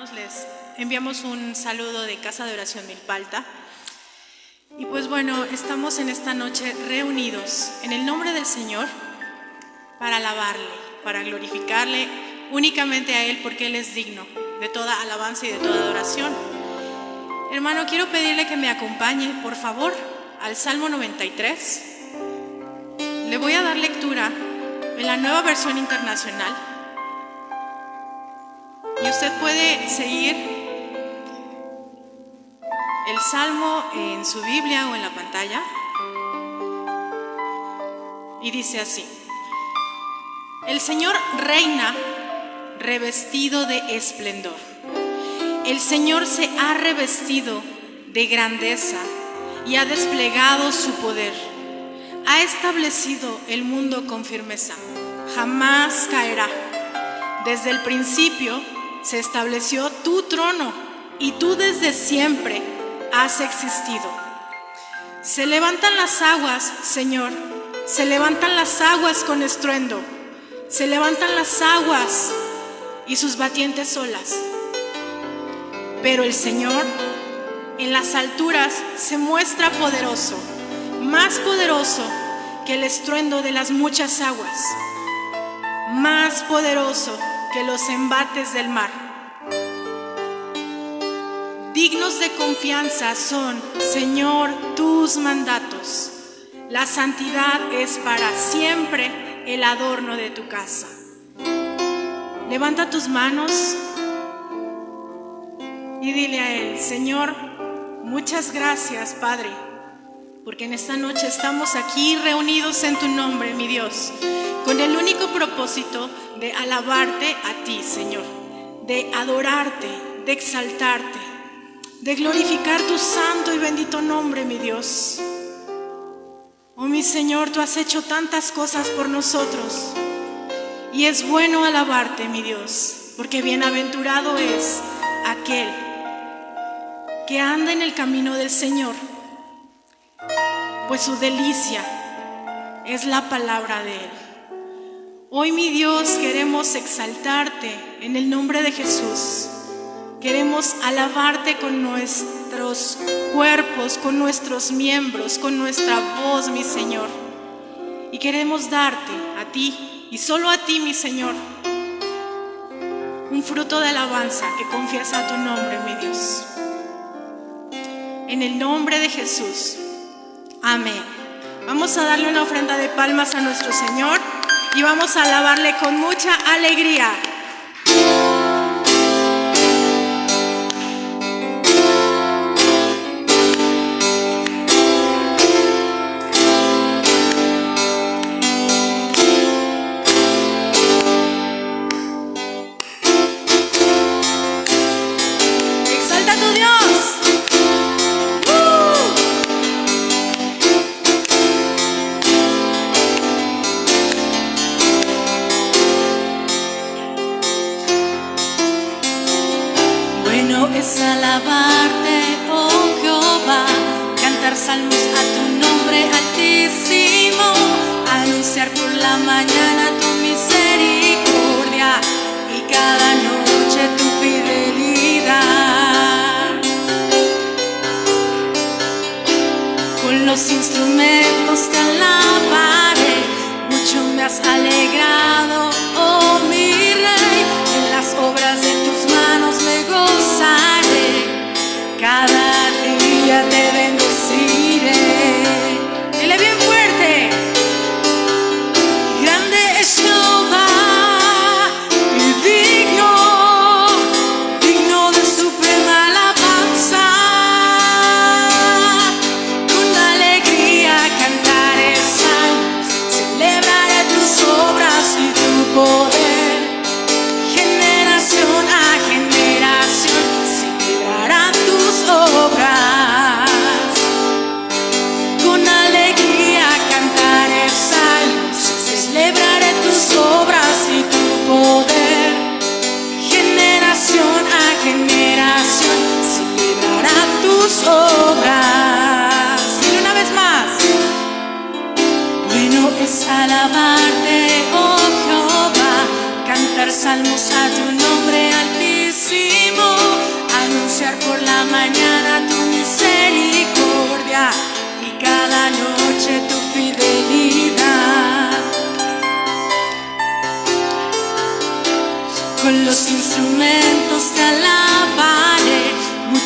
hermanos, les enviamos un saludo de Casa de Oración Milpalta. Y pues bueno, estamos en esta noche reunidos en el nombre del Señor para alabarle, para glorificarle únicamente a Él, porque Él es digno de toda alabanza y de toda adoración. Hermano, quiero pedirle que me acompañe, por favor, al Salmo 93. Le voy a dar lectura en la Nueva Versión Internacional. Y usted puede seguir el Salmo en su Biblia o en la pantalla. Y dice así: el Señor reina revestido de esplendor. El Señor se ha revestido de grandeza y ha desplegado su poder. Ha establecido el mundo con firmeza. Jamás caerá. Desde el principio se estableció tu trono y tú desde siempre has existido. Se levantan las aguas, Señor, se levantan las aguas con estruendo. Se levantan las aguas y sus batientes olas. Pero el Señor en las alturas se muestra poderoso, más poderoso que el estruendo de las muchas aguas, más poderoso que los embates del mar. Dignos de confianza son, Señor, tus mandatos. La santidad es para siempre el adorno de tu casa. Levanta tus manos y dile a Él: Señor, muchas gracias, Padre, porque en esta noche estamos aquí reunidos en tu nombre, mi Dios, con el único propósito de alabarte a ti, Señor, de adorarte, de exaltarte, de glorificar tu santo y bendito nombre, mi Dios. Oh, mi Señor, tú has hecho tantas cosas por nosotros y es bueno alabarte, mi Dios, porque bienaventurado es aquel que anda en el camino del Señor, pues su delicia es la palabra de Él. Hoy, mi Dios, queremos exaltarte en el nombre de Jesús. Queremos alabarte con nuestros cuerpos, con nuestros miembros, con nuestra voz, mi Señor. Y queremos darte a ti y solo a ti, mi Señor, un fruto de alabanza que confiesa tu nombre, mi Dios. En el nombre de Jesús. Amén. Vamos a darle una ofrenda de palmas a nuestro Señor y vamos a alabarle con mucha alegría. Exalta a tu Dios. Es alabarte, oh Jehová, cantar salmos a tu nombre altísimo, anunciar por la mañana tu misericordia y cada noche tu fidelidad. Con los instrumentos te alabaré, mucho me has alegrado, oh mi Rey, en las obras de tus manos me gozaré. Cada día te bendeciré. Dile bien fuerte: grande es Jehová y digno de suprema alabanza. Con alegría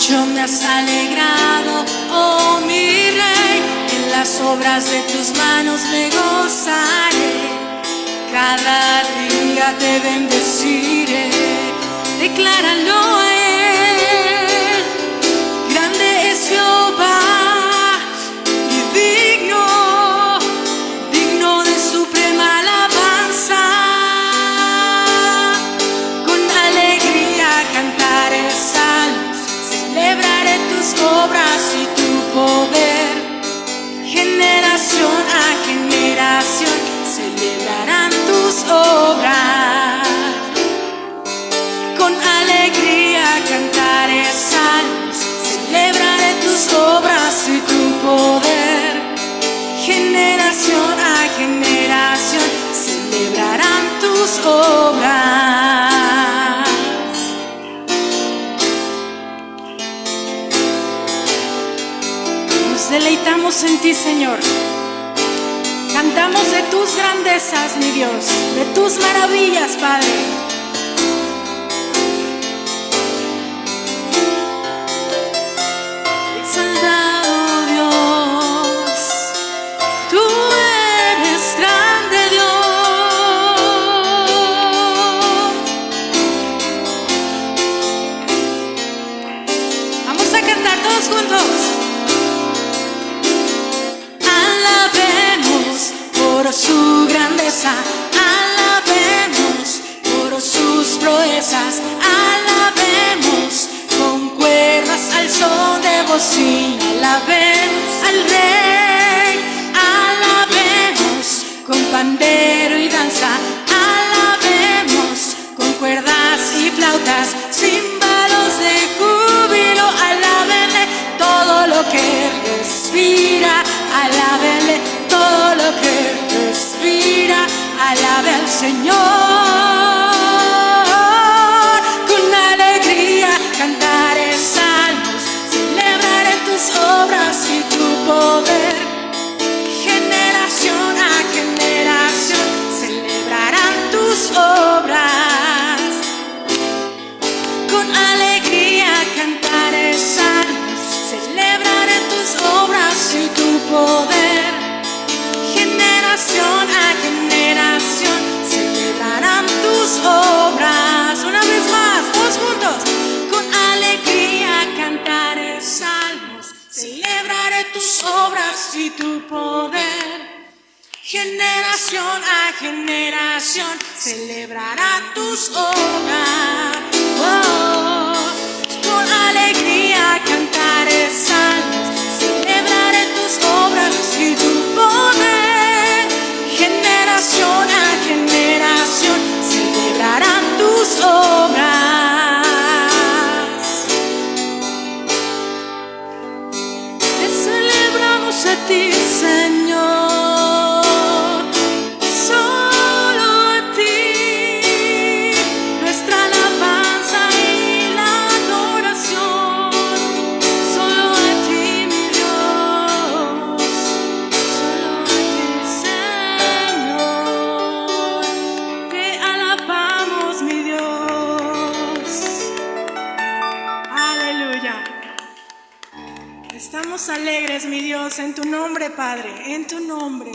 mucho me has alegrado, oh mi Rey. En las obras de tus manos me gozaré. Cada día te bendeciré. Decláralo a Él. Grande es Jehová y digno de suprema alabanza. Con alegría cantaré salmos, celebraré tus obras y tu poder. Generación a generación celebrarán tus obras. Con alegría cantaré salmos, celebraré tus obras y tu poder. Generación a generación celebrarán tus obras. Nos deleitamos en ti, Señor. Cantamos de tus grandezas, mi Dios, de tus maravillas, Padre. Exaltado Dios, tú eres grande, Dios. Vamos a cantar todos juntos. Alabemos por su grandeza, alabemos por sus proezas, alabemos con cuerdas al son de bocina, alabemos al Rey, alabemos con pandero y danza, alabemos con cuerdas y flautas, címbalos de júbilo, alábenle todo lo que respira, alábenle todo lo que respira, alabe al Señor. Con alegría cantaré salmos, celebraré tus obras y tu poder. Generación a generación celebrarán tus obras. Con alegría cantaré salmos, celebraré tus obras y tu poder. Generación a generación celebrarán tus obras. Una vez más, todos juntos. Con alegría cantaré salmos, celebraré tus obras y tu poder. Generación a generación celebrará tus obras. Oh, con alegría cantaré salmos, celebraré tus obras y tu poder. Generación a generación celebrarán tus obras. Te celebramos a ti, Señor. Estamos alegres, mi Dios, en tu nombre, Padre, en tu nombre,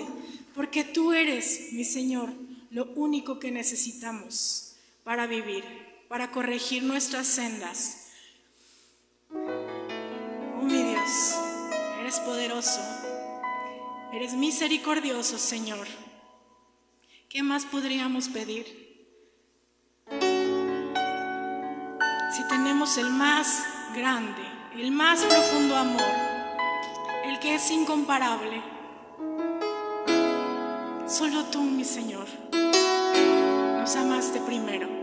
porque tú eres, mi Señor, lo único que necesitamos para vivir, para corregir nuestras sendas. Oh, mi Dios, eres poderoso, eres misericordioso, Señor. ¿Qué más podríamos pedir? Si tenemos el más grande, el más profundo amor, el que es incomparable. Solo tú, mi Señor, nos amaste primero.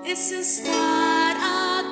Es estar a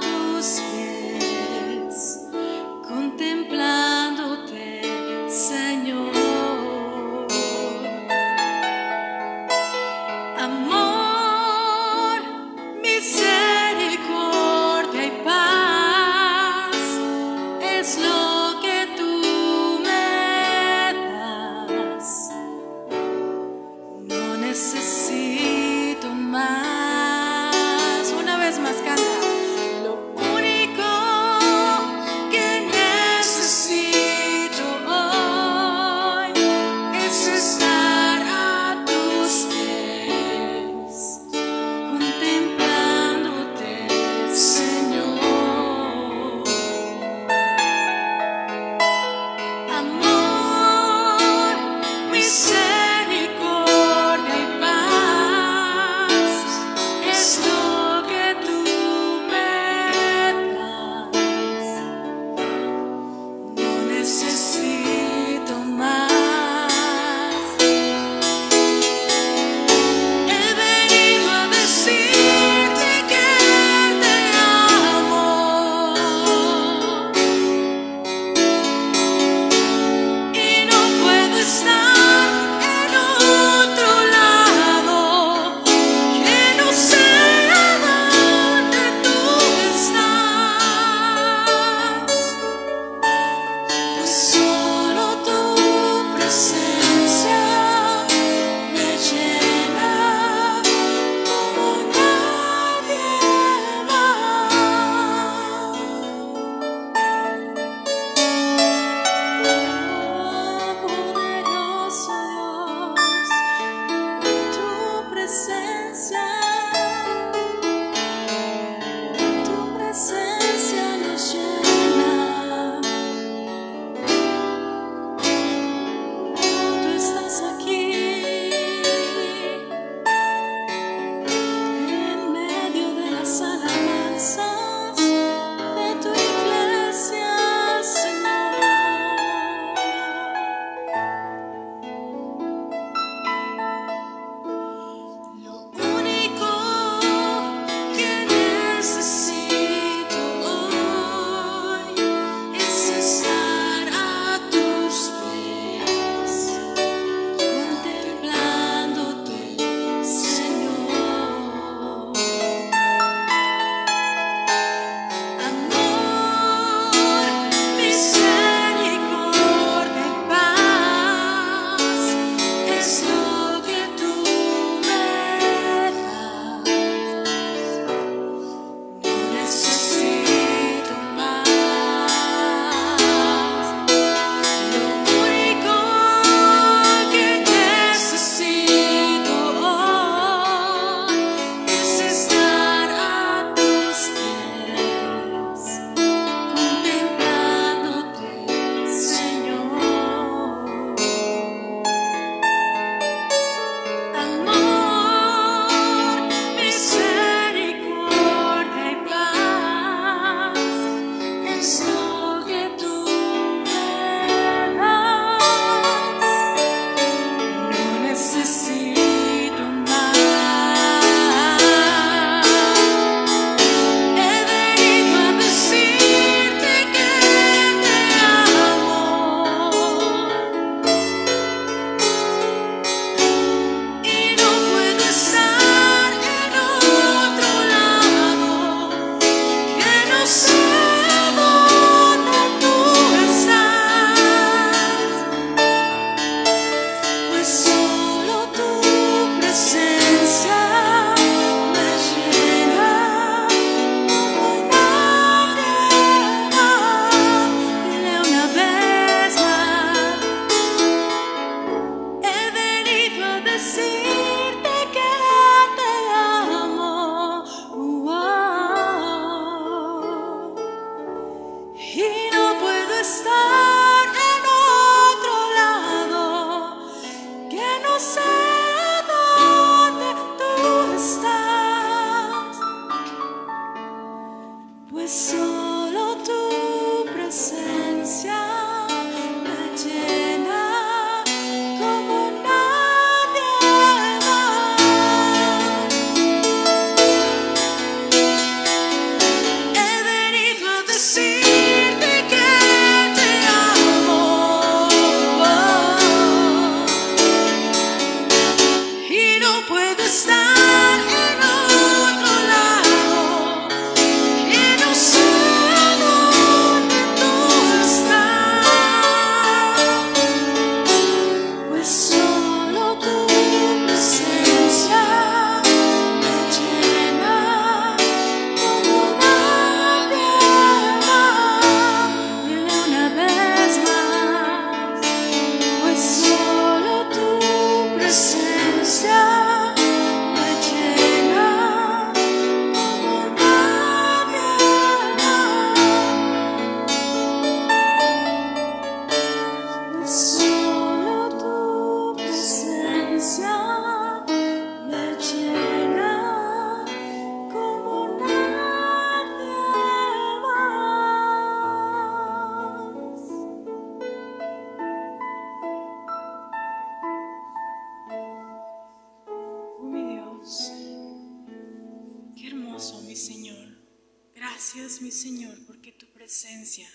Gracias, mi Señor, porque tu presencia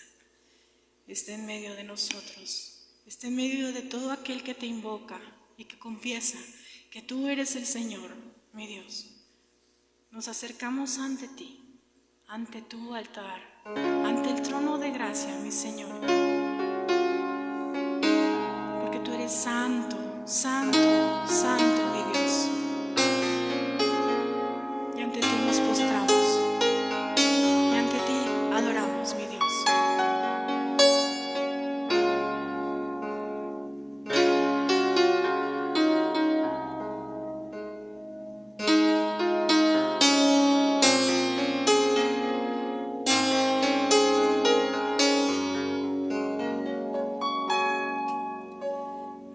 está en medio de nosotros, está en medio de todo aquel que te invoca y que confiesa que tú eres el Señor, mi Dios. Nos acercamos ante ti, ante tu altar, ante el trono de gracia, mi Señor, porque tú eres santo, santo, santo, mi Dios. Y ante ti nos postramos, y ante ti adoramos, mi Dios.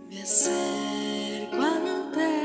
Me acerco ante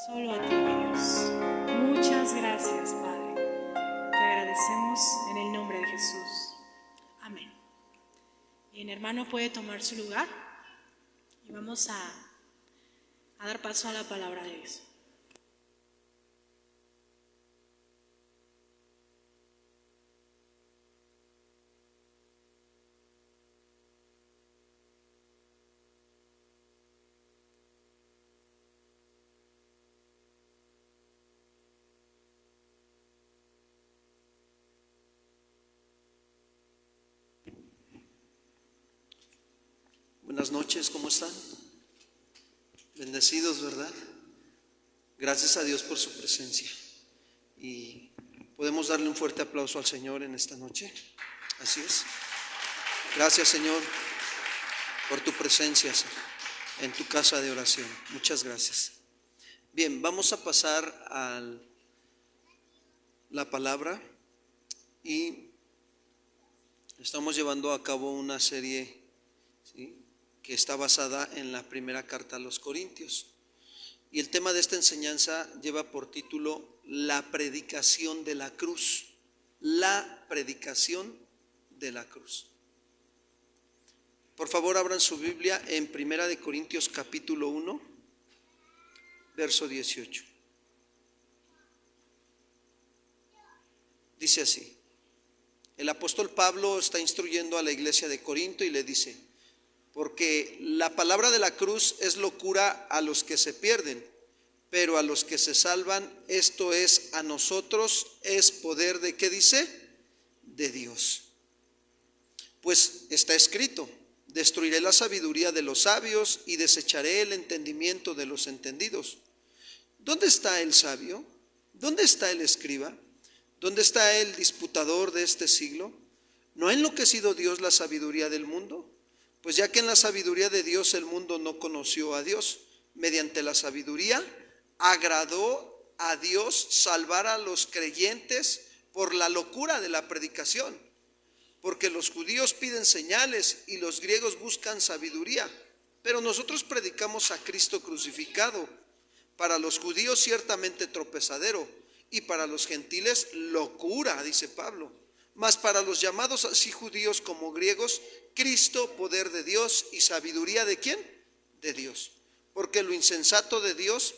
Solo a ti, mi Dios. Muchas gracias, Padre. Te agradecemos en el nombre de Jesús. Amén. Bien, hermano, puede tomar su lugar y vamos a dar paso a la palabra de Dios. Buenas noches, ¿cómo están? Bendecidos, ¿verdad? Gracias a Dios por su presencia. Y podemos darle un fuerte aplauso al Señor en esta noche. Así es. Gracias, Señor, por tu presencia en tu casa de oración. Muchas gracias. Bien, vamos a pasar a la palabra y estamos llevando a cabo una serie, ¿sí?, que está basada en la primera carta a los Corintios. Y el tema de esta enseñanza lleva por título La predicación de la cruz. La predicación de la cruz. Por favor, abran su Biblia en 1 Corintios capítulo 1, verso 18. Dice así: el apóstol Pablo está instruyendo a la iglesia de Corinto y le dice: porque la palabra de la cruz es locura a los que se pierden, pero a los que se salvan, esto es, a nosotros, es poder de, ¿qué dice? De Dios. Pues está escrito: destruiré la sabiduría de los sabios y desecharé el entendimiento de los entendidos. ¿Dónde está el sabio? ¿Dónde está el escriba? ¿Dónde está el disputador de este siglo? ¿No ha enloquecido Dios la sabiduría del mundo? Pues ya que en la sabiduría de Dios el mundo no conoció a Dios, mediante la sabiduría agradó a Dios salvar a los creyentes por la locura de la predicación. Porque los judíos piden señales y los griegos buscan sabiduría, pero nosotros predicamos a Cristo crucificado, para los judíos ciertamente tropezadero y para los gentiles locura, dice Pablo. Mas para los llamados así judíos como griegos, Cristo, poder de Dios y sabiduría ¿de quién? De Dios. Porque lo insensato de Dios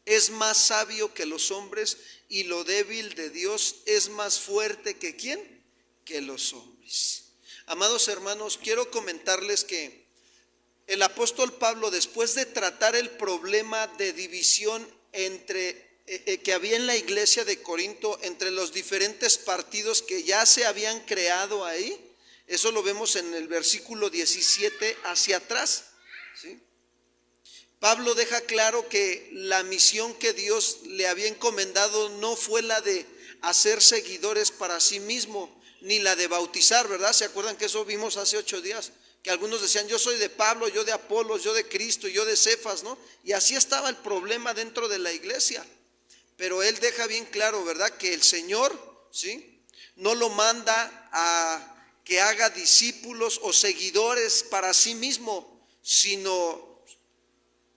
es más sabio que los hombres y lo débil de Dios es más fuerte que ¿quién? Que los hombres. Amados hermanos, quiero comentarles que el apóstol Pablo, después de tratar el problema de división que había en la iglesia de Corinto entre los diferentes partidos que ya se habían creado ahí, eso lo vemos en el versículo 17 hacia atrás, ¿sí? Pablo deja claro que la misión que Dios le había encomendado no fue la de hacer seguidores para sí mismo, ni la de bautizar, ¿verdad? ¿Se acuerdan que eso vimos hace 8 días? Que algunos decían: yo soy de Pablo, yo de Apolos, yo de Cristo, yo de Cefas, ¿no? Y así estaba el problema dentro de la iglesia. Pero él deja bien claro, ¿verdad?, que el Señor, ¿sí?, no lo manda a que haga discípulos o seguidores para sí mismo, sino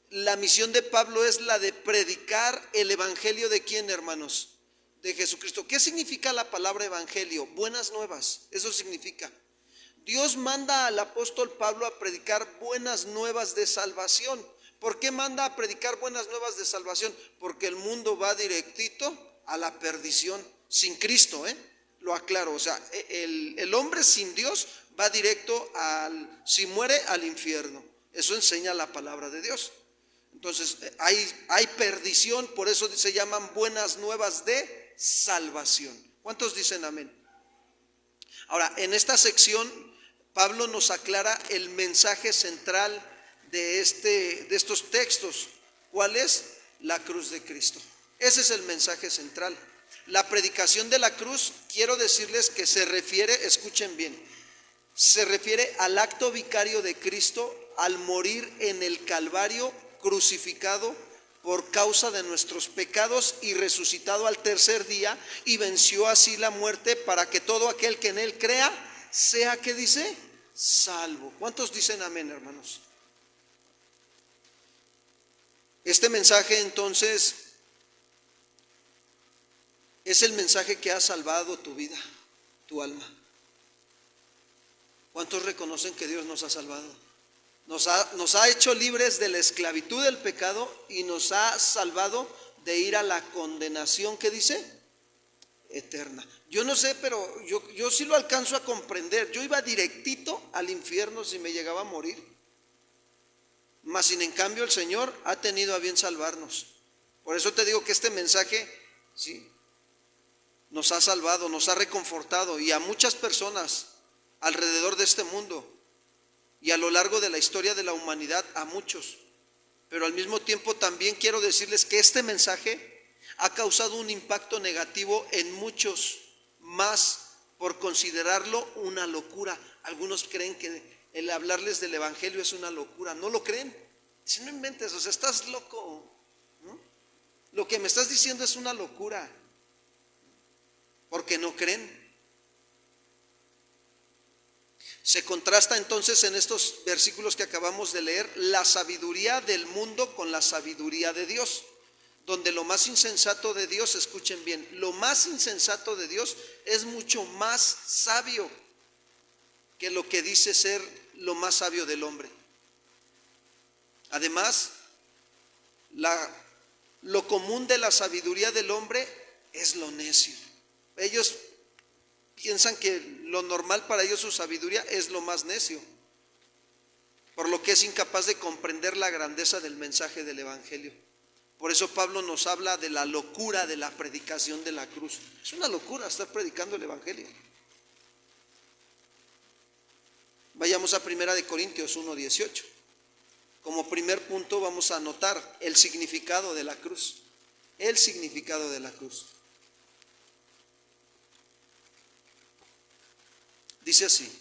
la misión de Pablo es la de predicar el evangelio de ¿quién, hermanos? De Jesucristo. ¿Qué significa la palabra evangelio? Buenas nuevas, eso significa. Dios manda al apóstol Pablo a predicar buenas nuevas de salvación. ¿Por qué manda a predicar buenas nuevas de salvación? Porque el mundo va directito a la perdición sin Cristo, lo aclaro. O sea, el hombre sin Dios va directo si muere, al infierno. Eso enseña la palabra de Dios. Entonces hay perdición, por eso se llaman buenas nuevas de salvación. ¿Cuántos dicen amén? Ahora, en esta sección Pablo nos aclara el mensaje central de estos textos. ¿Cuál es? La cruz de Cristo. Ese es el mensaje central. La predicación de la cruz, quiero decirles que se refiere, escuchen bien, se refiere al acto vicario de Cristo al morir en el Calvario, crucificado por causa de nuestros pecados y resucitado al tercer día, y venció así la muerte para que todo aquel que en él crea sea, ¿qué dice? Salvo. ¿Cuántos dicen amén, hermanos? Este mensaje entonces es el mensaje que ha salvado tu vida, tu alma. ¿Cuántos reconocen que Dios nos ha salvado? Nos ha hecho libres de la esclavitud del pecado y nos ha salvado de ir a la condenación, ¿qué dice? Eterna. Yo no sé, pero yo sí lo alcanzo a comprender. Yo iba directito al infierno si me llegaba a morir. Mas sin en cambio el Señor ha tenido a bien salvarnos. Por eso te digo que este mensaje, sí, nos ha salvado, nos ha reconfortado, y a muchas personas alrededor de este mundo y a lo largo de la historia de la humanidad, a muchos. Pero al mismo tiempo también quiero decirles que este mensaje ha causado un impacto negativo en muchos más por considerarlo una locura. Algunos creen que el hablarles del evangelio es una locura. No lo creen. Si no inventes, o sea, estás loco, ¿no? Lo que me estás diciendo es una locura, porque no creen. Se contrasta entonces en estos versículos que acabamos de leer la sabiduría del mundo con la sabiduría de Dios, donde lo más insensato de Dios, escuchen bien, lo más insensato de Dios es mucho más sabio que lo que dice ser lo más sabio del hombre. Además, lo común de la sabiduría del hombre es lo necio. Ellos piensan que lo normal para ellos, su sabiduría, es lo más necio, por lo que es incapaz de comprender la grandeza del mensaje del evangelio. Por eso Pablo nos habla de la locura de la predicación de la cruz. Es una locura estar predicando el evangelio. Vayamos a 1 Corintios 1:18. Como primer punto vamos a anotar el significado de la cruz. El significado de la cruz. Dice así: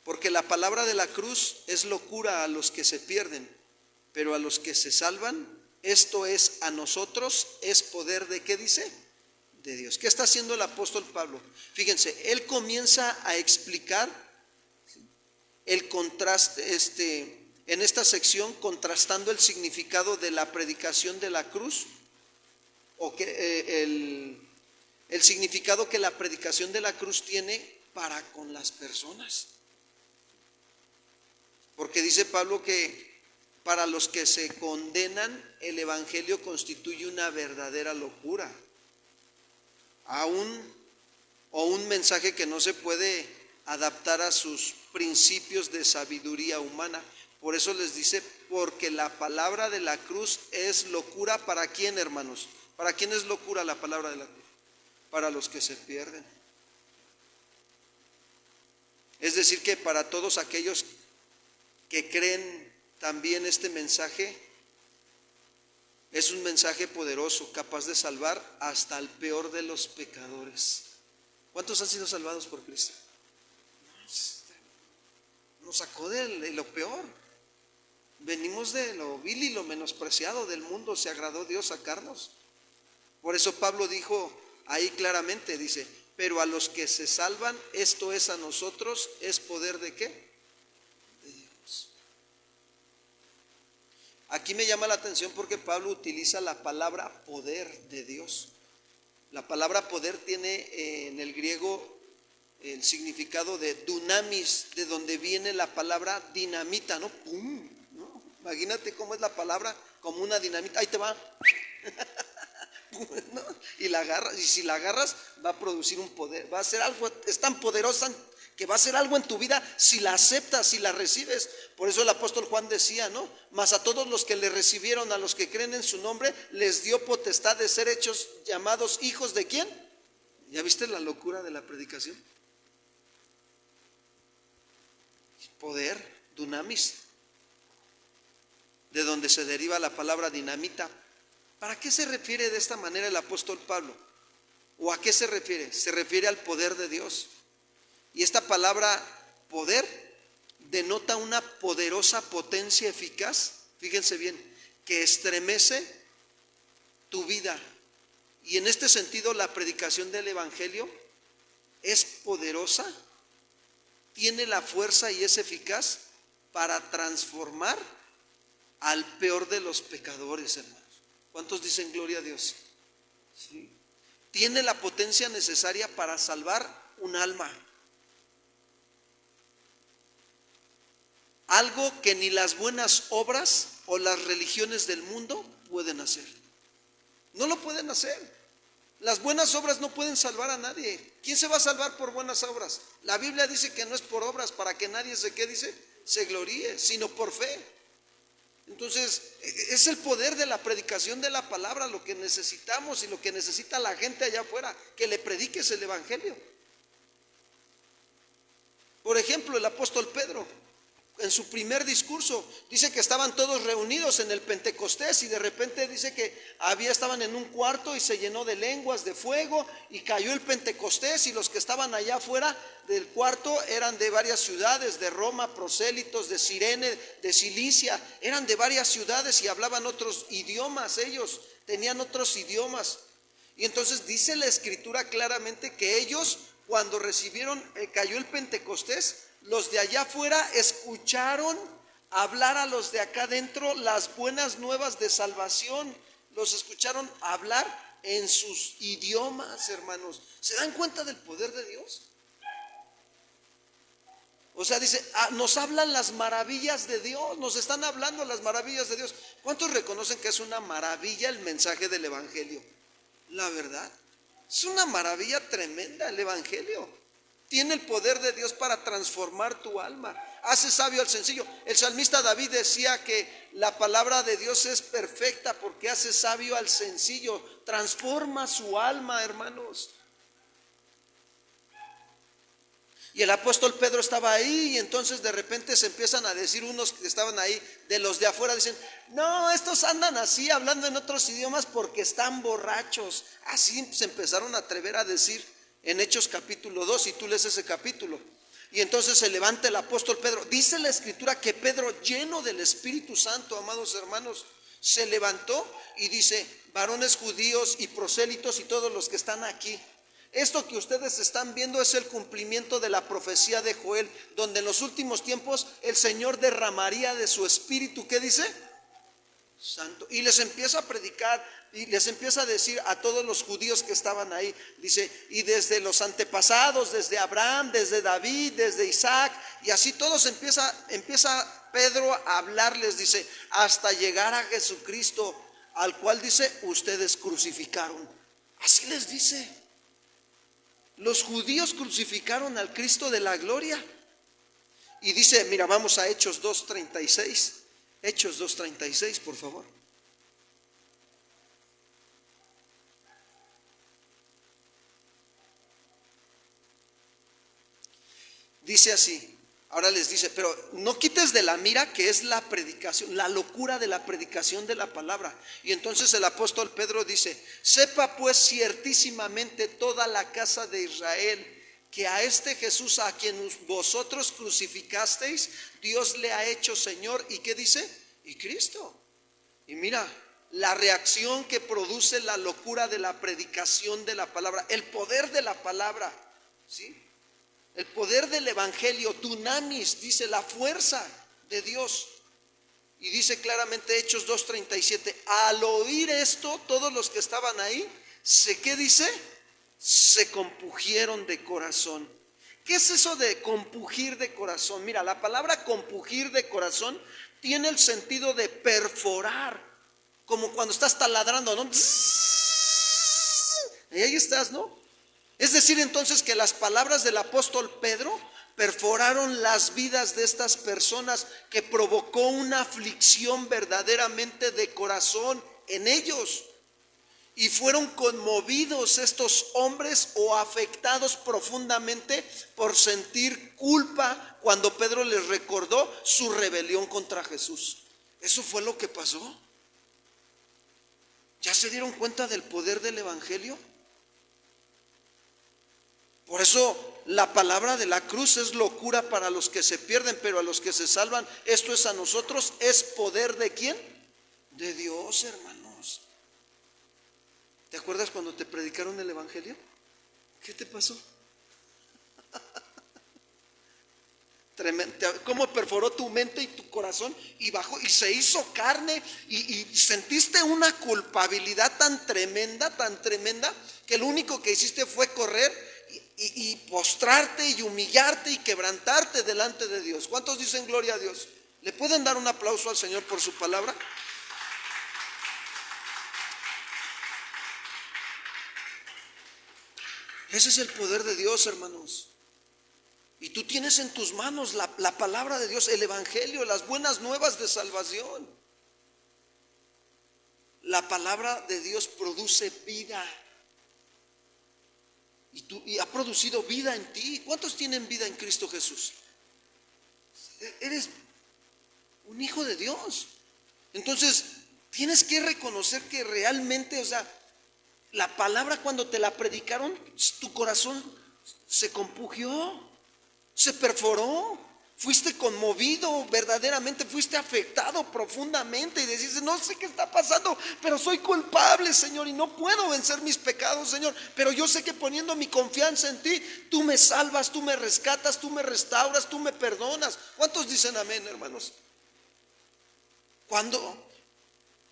porque la palabra de la cruz es locura a los que se pierden, pero a los que se salvan, esto es, a nosotros, es poder de, ¿qué dice? De Dios. ¿Qué está haciendo el apóstol Pablo? Fíjense, él comienza a explicar el contraste, en esta sección, contrastando el significado de la predicación de la cruz, o que el significado que la predicación de la cruz tiene para con las personas. Porque dice Pablo que para los que se condenan, el evangelio constituye una verdadera locura, o un mensaje que no se puede adaptar a sus principios de sabiduría humana. Por eso les dice, porque la palabra de la cruz es locura. ¿Para quién, hermanos? ¿Para quién es locura la palabra de la cruz? Para los que se pierden. Es decir, que para todos aquellos que creen también este mensaje, es un mensaje poderoso, capaz de salvar hasta el peor de los pecadores. ¿Cuántos han sido salvados por Cristo? Nos sacó de lo peor. Venimos de lo vil y lo menospreciado del mundo. Se agradó Dios sacarnos. Por eso Pablo dijo ahí claramente, dice, pero a los que se salvan, esto es, a nosotros, es poder de ¿qué? De Dios. Aquí me llama la atención porque Pablo utiliza la palabra poder de Dios. La palabra poder tiene en el griego el significado de dunamis, de donde viene la palabra dinamita, ¿no? ¡Pum! ¿No? Imagínate cómo es la palabra, como una dinamita. Ahí te va. ¿No? Y la agarras, y si la agarras va a producir un poder, va a hacer algo, es tan poderosa que va a hacer algo en tu vida si la aceptas, si la recibes. Por eso el apóstol Juan decía, ¿no? Mas a todos los que le recibieron, a los que creen en su nombre, les dio potestad de ser hechos llamados hijos de ¿quién? ¿Ya viste la locura de la predicación? Poder, dunamis, de donde se deriva la palabra dinamita. ¿Para qué se refiere de esta manera el apóstol Pablo? ¿O a qué se refiere? Se refiere al poder de Dios. Y esta palabra poder denota una poderosa potencia eficaz, fíjense bien, que estremece tu vida. Y en este sentido la predicación del evangelio es poderosa, tiene la fuerza y es eficaz para transformar al peor de los pecadores, hermanos. ¿Cuántos dicen gloria a Dios? ¿Sí? Tiene la potencia necesaria para salvar un alma. Algo que ni las buenas obras o las religiones del mundo pueden hacer. No lo pueden hacer. Las buenas obras no pueden salvar a nadie. ¿Quién se va a salvar por buenas obras? La Biblia dice que no es por obras para que nadie se gloríe, sino por fe. Entonces, es el poder de la predicación de la palabra lo que necesitamos y lo que necesita la gente allá afuera, que le prediques el evangelio. Por ejemplo, el apóstol Pedro, en su primer discurso, dice que estaban todos reunidos en el Pentecostés y de repente dice que estaban en un cuarto y se llenó de lenguas de fuego y cayó el Pentecostés, y los que estaban allá afuera del cuarto eran de varias ciudades, de Roma, prosélitos, de Cirene, de Cilicia, eran de varias ciudades y hablaban otros idiomas, ellos tenían otros idiomas. Y entonces dice la escritura claramente que ellos, cuando cayó el Pentecostés, los de allá afuera escucharon hablar a los de acá adentro las buenas nuevas de salvación. Los escucharon hablar en sus idiomas, hermanos. ¿Se dan cuenta del poder de Dios? O sea, dice, nos hablan las maravillas de Dios, nos están hablando las maravillas de Dios. ¿Cuántos reconocen que es una maravilla el mensaje del evangelio? La verdad, es una maravilla tremenda el evangelio. Tiene el poder de Dios para transformar tu alma. Hace sabio al sencillo. El salmista David decía que la palabra de Dios es perfecta porque hace sabio al sencillo. Transforma su alma, hermanos. Y el apóstol Pedro estaba ahí, y entonces de repente se empiezan a decir unos que estaban ahí, de los de afuera, dicen, no, estos andan así hablando en otros idiomas porque están borrachos. Así se empezaron a atrever a decir en Hechos capítulo 2, y tú lees ese capítulo. Y entonces se levanta el apóstol Pedro. Dice la escritura que Pedro, lleno del Espíritu Santo, amados hermanos, se levantó y dice, varones judíos y prosélitos y todos los que están aquí, esto que ustedes están viendo es el cumplimiento de la profecía de Joel, donde en los últimos tiempos el Señor derramaría de su espíritu. ¿Qué dice? Santo. Y les empieza a predicar y les empieza a decir a todos los judíos que estaban ahí, dice, y desde los antepasados, desde Abraham, desde David, desde Isaac, y así todos empieza Pedro a hablarles, dice, hasta llegar a Jesucristo, al cual dice, ustedes crucificaron. Así les dice. Los judíos crucificaron al Cristo de la gloria. Y dice, mira, vamos a Hechos 2:36. Hechos 2:36, por favor. Dice así. Ahora les dice, pero no quites de la mira que es la predicación, la locura de la predicación de la palabra. Y entonces el apóstol Pedro dice, sepa pues ciertísimamente toda la casa de Israel que a este Jesús a quien vosotros crucificasteis, Dios le ha hecho Señor. ¿Y qué dice? Y Cristo. Y mira, la reacción que produce la locura de la predicación de la palabra, el poder de la palabra, ¿sí? El poder del evangelio, dunamis, dice la fuerza de Dios. Y dice claramente Hechos 2:37, al oír esto, todos los que estaban ahí, ¿qué dice? Se compugieron de corazón. ¿Qué es eso de compugir de corazón? Mira, la palabra compugir de corazón tiene el sentido de perforar, como cuando estás taladrando, ¿no? Y ahí estás, ¿no? Es decir, entonces, que las palabras del apóstol Pedro perforaron las vidas de estas personas, que provocó una aflicción verdaderamente de corazón en ellos. Y fueron conmovidos estos hombres, o afectados profundamente, por sentir culpa cuando Pedro les recordó su rebelión contra Jesús. Eso fue lo que pasó. ¿Ya se dieron cuenta del poder del evangelio? Por eso la palabra de la cruz es locura para los que se pierden, pero a los que se salvan, esto es a nosotros, es poder ¿de quién? De Dios, hermanos. ¿Te acuerdas cuando te predicaron el evangelio? ¿Qué te pasó? cómo perforó tu mente y tu corazón y bajó y se hizo carne y sentiste una culpabilidad tan tremenda, que lo único que hiciste fue correr y postrarte y humillarte y quebrantarte delante de Dios. ¿Cuántos dicen gloria a Dios? ¿Le pueden dar un aplauso al Señor por su palabra? Ese es el poder de Dios, hermanos. Y tú tienes en tus manos la palabra de Dios, el evangelio, las buenas nuevas de salvación. La palabra de Dios produce vida. Y ha producido vida en ti. ¿Cuántos tienen vida en Cristo Jesús? Eres un hijo de Dios. Entonces, tienes que reconocer que realmente, o sea, la palabra cuando te la predicaron, tu corazón se compugió, se perforó, fuiste conmovido, verdaderamente fuiste afectado profundamente y decís, no sé qué está pasando, pero soy culpable, Señor, y no puedo vencer mis pecados, Señor, pero yo sé que poniendo mi confianza en ti, tú me salvas, tú me rescatas, tú me restauras, tú me perdonas. ¿Cuántos dicen amén, hermanos? Cuando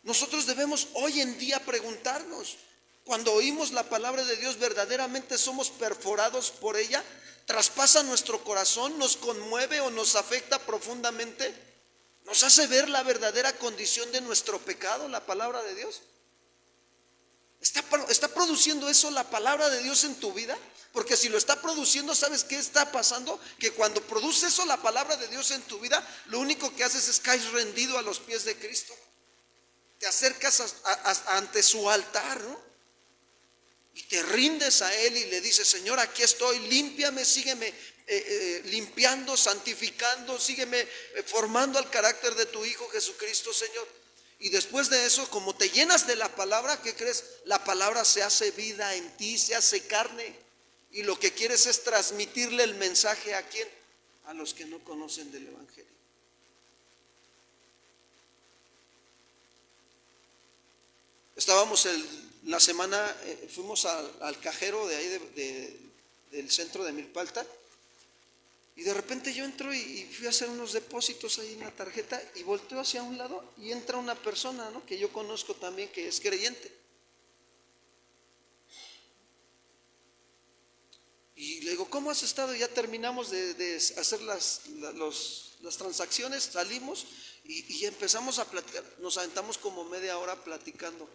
nosotros debemos hoy en día preguntarnos, cuando oímos la palabra de Dios, ¿verdaderamente somos perforados por ella? ¿Traspasa nuestro corazón? ¿Nos conmueve o nos afecta profundamente? ¿Nos hace ver la verdadera condición de nuestro pecado, la palabra de Dios? ¿Está produciendo eso la palabra de Dios en tu vida? Porque si lo está produciendo, ¿sabes qué está pasando? Que cuando produce eso la palabra de Dios en tu vida, lo único que haces es caer rendido a los pies de Cristo. Te acercas ante su altar, ¿no? Y te rindes a Él y le dices, Señor, aquí estoy, límpiame, sígueme limpiando, santificando, sígueme formando al carácter de tu Hijo Jesucristo, Señor. Y después de eso, como te llenas de la palabra, ¿qué crees? La palabra se hace vida en ti, se hace carne. Y lo que quieres es transmitirle el mensaje ¿a quién? A los que no conocen del evangelio. Estábamos la semana, fuimos al cajero de ahí del centro de Milpalta, y de repente yo entro y fui a hacer unos depósitos ahí en la tarjeta y volteo hacia un lado y entra una persona, ¿no?, que yo conozco también, que es creyente. Y le digo, ¿cómo has estado? Ya terminamos de hacer las transacciones, salimos y empezamos a platicar. Nos aventamos como media hora platicando.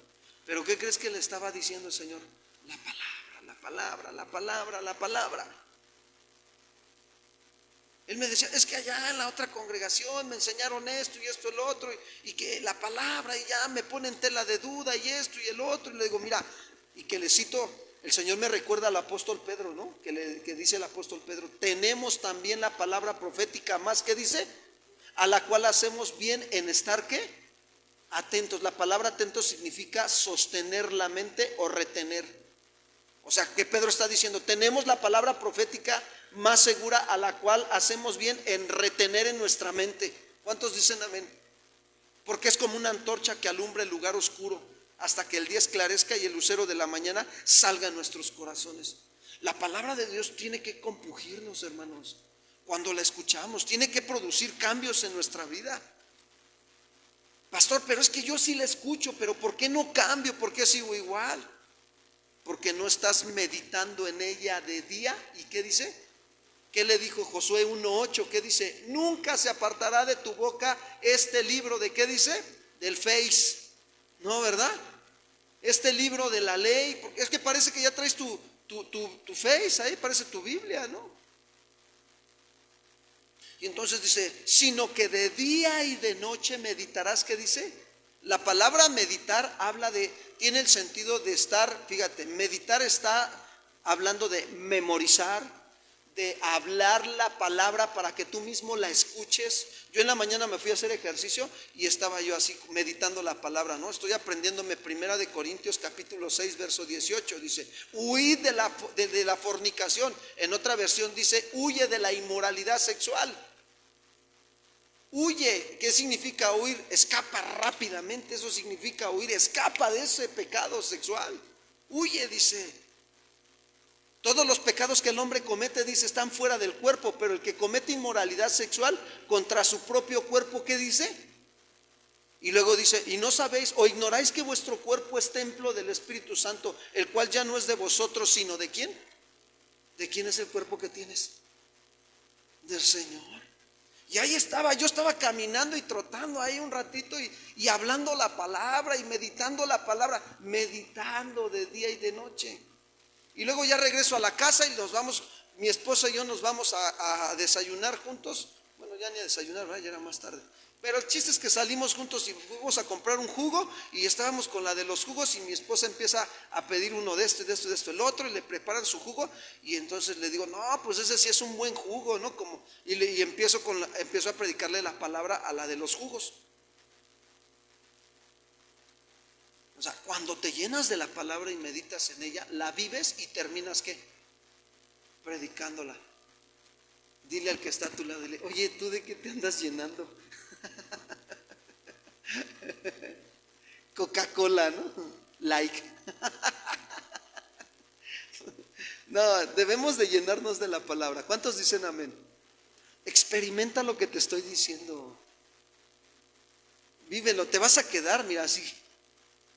Pero ¿qué crees que le estaba diciendo el Señor? La palabra, la palabra, la palabra, la palabra. Él me decía, es que allá en la otra congregación me enseñaron esto y esto, el otro, y que la palabra, y ya me ponen tela de duda, y esto y el otro. Y le digo, mira, y que le cito, el Señor me recuerda al apóstol Pedro, ¿no? Que dice el apóstol Pedro, tenemos también la palabra profética más, que dice, a la cual hacemos bien en estar, ¿qué? Atentos. La palabra atentos significa sostener la mente o retener. O sea, que Pedro está diciendo, tenemos la palabra profética más segura, a la cual hacemos bien en retener en nuestra mente. ¿Cuántos dicen amén? Porque es como una antorcha que alumbra el lugar oscuro hasta que el día esclarezca y el lucero de la mañana salga en nuestros corazones. La palabra de Dios tiene que compugirnos, hermanos. Cuando la escuchamos, tiene que producir cambios en nuestra vida. Pastor, pero es que yo sí la escucho, pero ¿por qué no cambio? ¿Por qué sigo igual? Porque no estás meditando en ella de día. ¿Y qué dice? ¿Qué le dijo Josué 1:8? ¿Qué dice? Nunca se apartará de tu boca este libro. ¿De qué dice? Del Face. ¿No, verdad? Este libro de la ley. Es que parece que ya traes tu Face ahí, parece tu Biblia, ¿no? Y entonces dice, sino que de día y de noche meditarás. ¿Qué dice? La palabra meditar tiene el sentido de estar, fíjate, meditar está hablando de memorizar, de hablar la palabra para que tú mismo la escuches. Yo en la mañana me fui a hacer ejercicio y estaba yo así meditando la palabra, ¿no? Estoy aprendiéndome 1 de Corintios capítulo 6 verso 18, dice, huid de la fornicación. En otra versión dice, huye de la inmoralidad sexual. Huye. ¿Qué significa huir? Escapa rápidamente, eso significa huir. Escapa de ese pecado sexual. Huye, dice. Todos los pecados que el hombre comete, dice, están fuera del cuerpo, pero el que comete inmoralidad sexual contra su propio cuerpo, ¿qué dice? Y luego dice, y no sabéis o ignoráis que vuestro cuerpo es templo del Espíritu Santo, el cual ya no es de vosotros, sino ¿de quién? ¿De quién es el cuerpo que tienes? Del Señor. Y ahí estaba, yo estaba caminando y trotando ahí un ratito y hablando la palabra y meditando la palabra, meditando de día y de noche. Y luego ya regreso a la casa y nos vamos, mi esposa y yo nos vamos a desayunar juntos. Bueno, ya ni a desayunar, ¿verdad? Ya era más tarde. Pero el chiste es que salimos juntos y fuimos a comprar un jugo y estábamos con la de los jugos y mi esposa empieza a pedir uno de esto, el otro, y le preparan su jugo y entonces le digo, no, pues ese sí es un buen jugo, ¿no? Y empiezo a predicarle la palabra a la de los jugos. O sea, cuando te llenas de la palabra y meditas en ella, la vives y terminas ¿qué? Predicándola. Dile al que está a tu lado, dile, oye, ¿tú de qué te andas llenando? Coca-Cola, ¿no? Like. No, debemos de llenarnos de la palabra. ¿Cuántos dicen amén? Experimenta lo que te estoy diciendo. Vívelo, te vas a quedar, mira, así,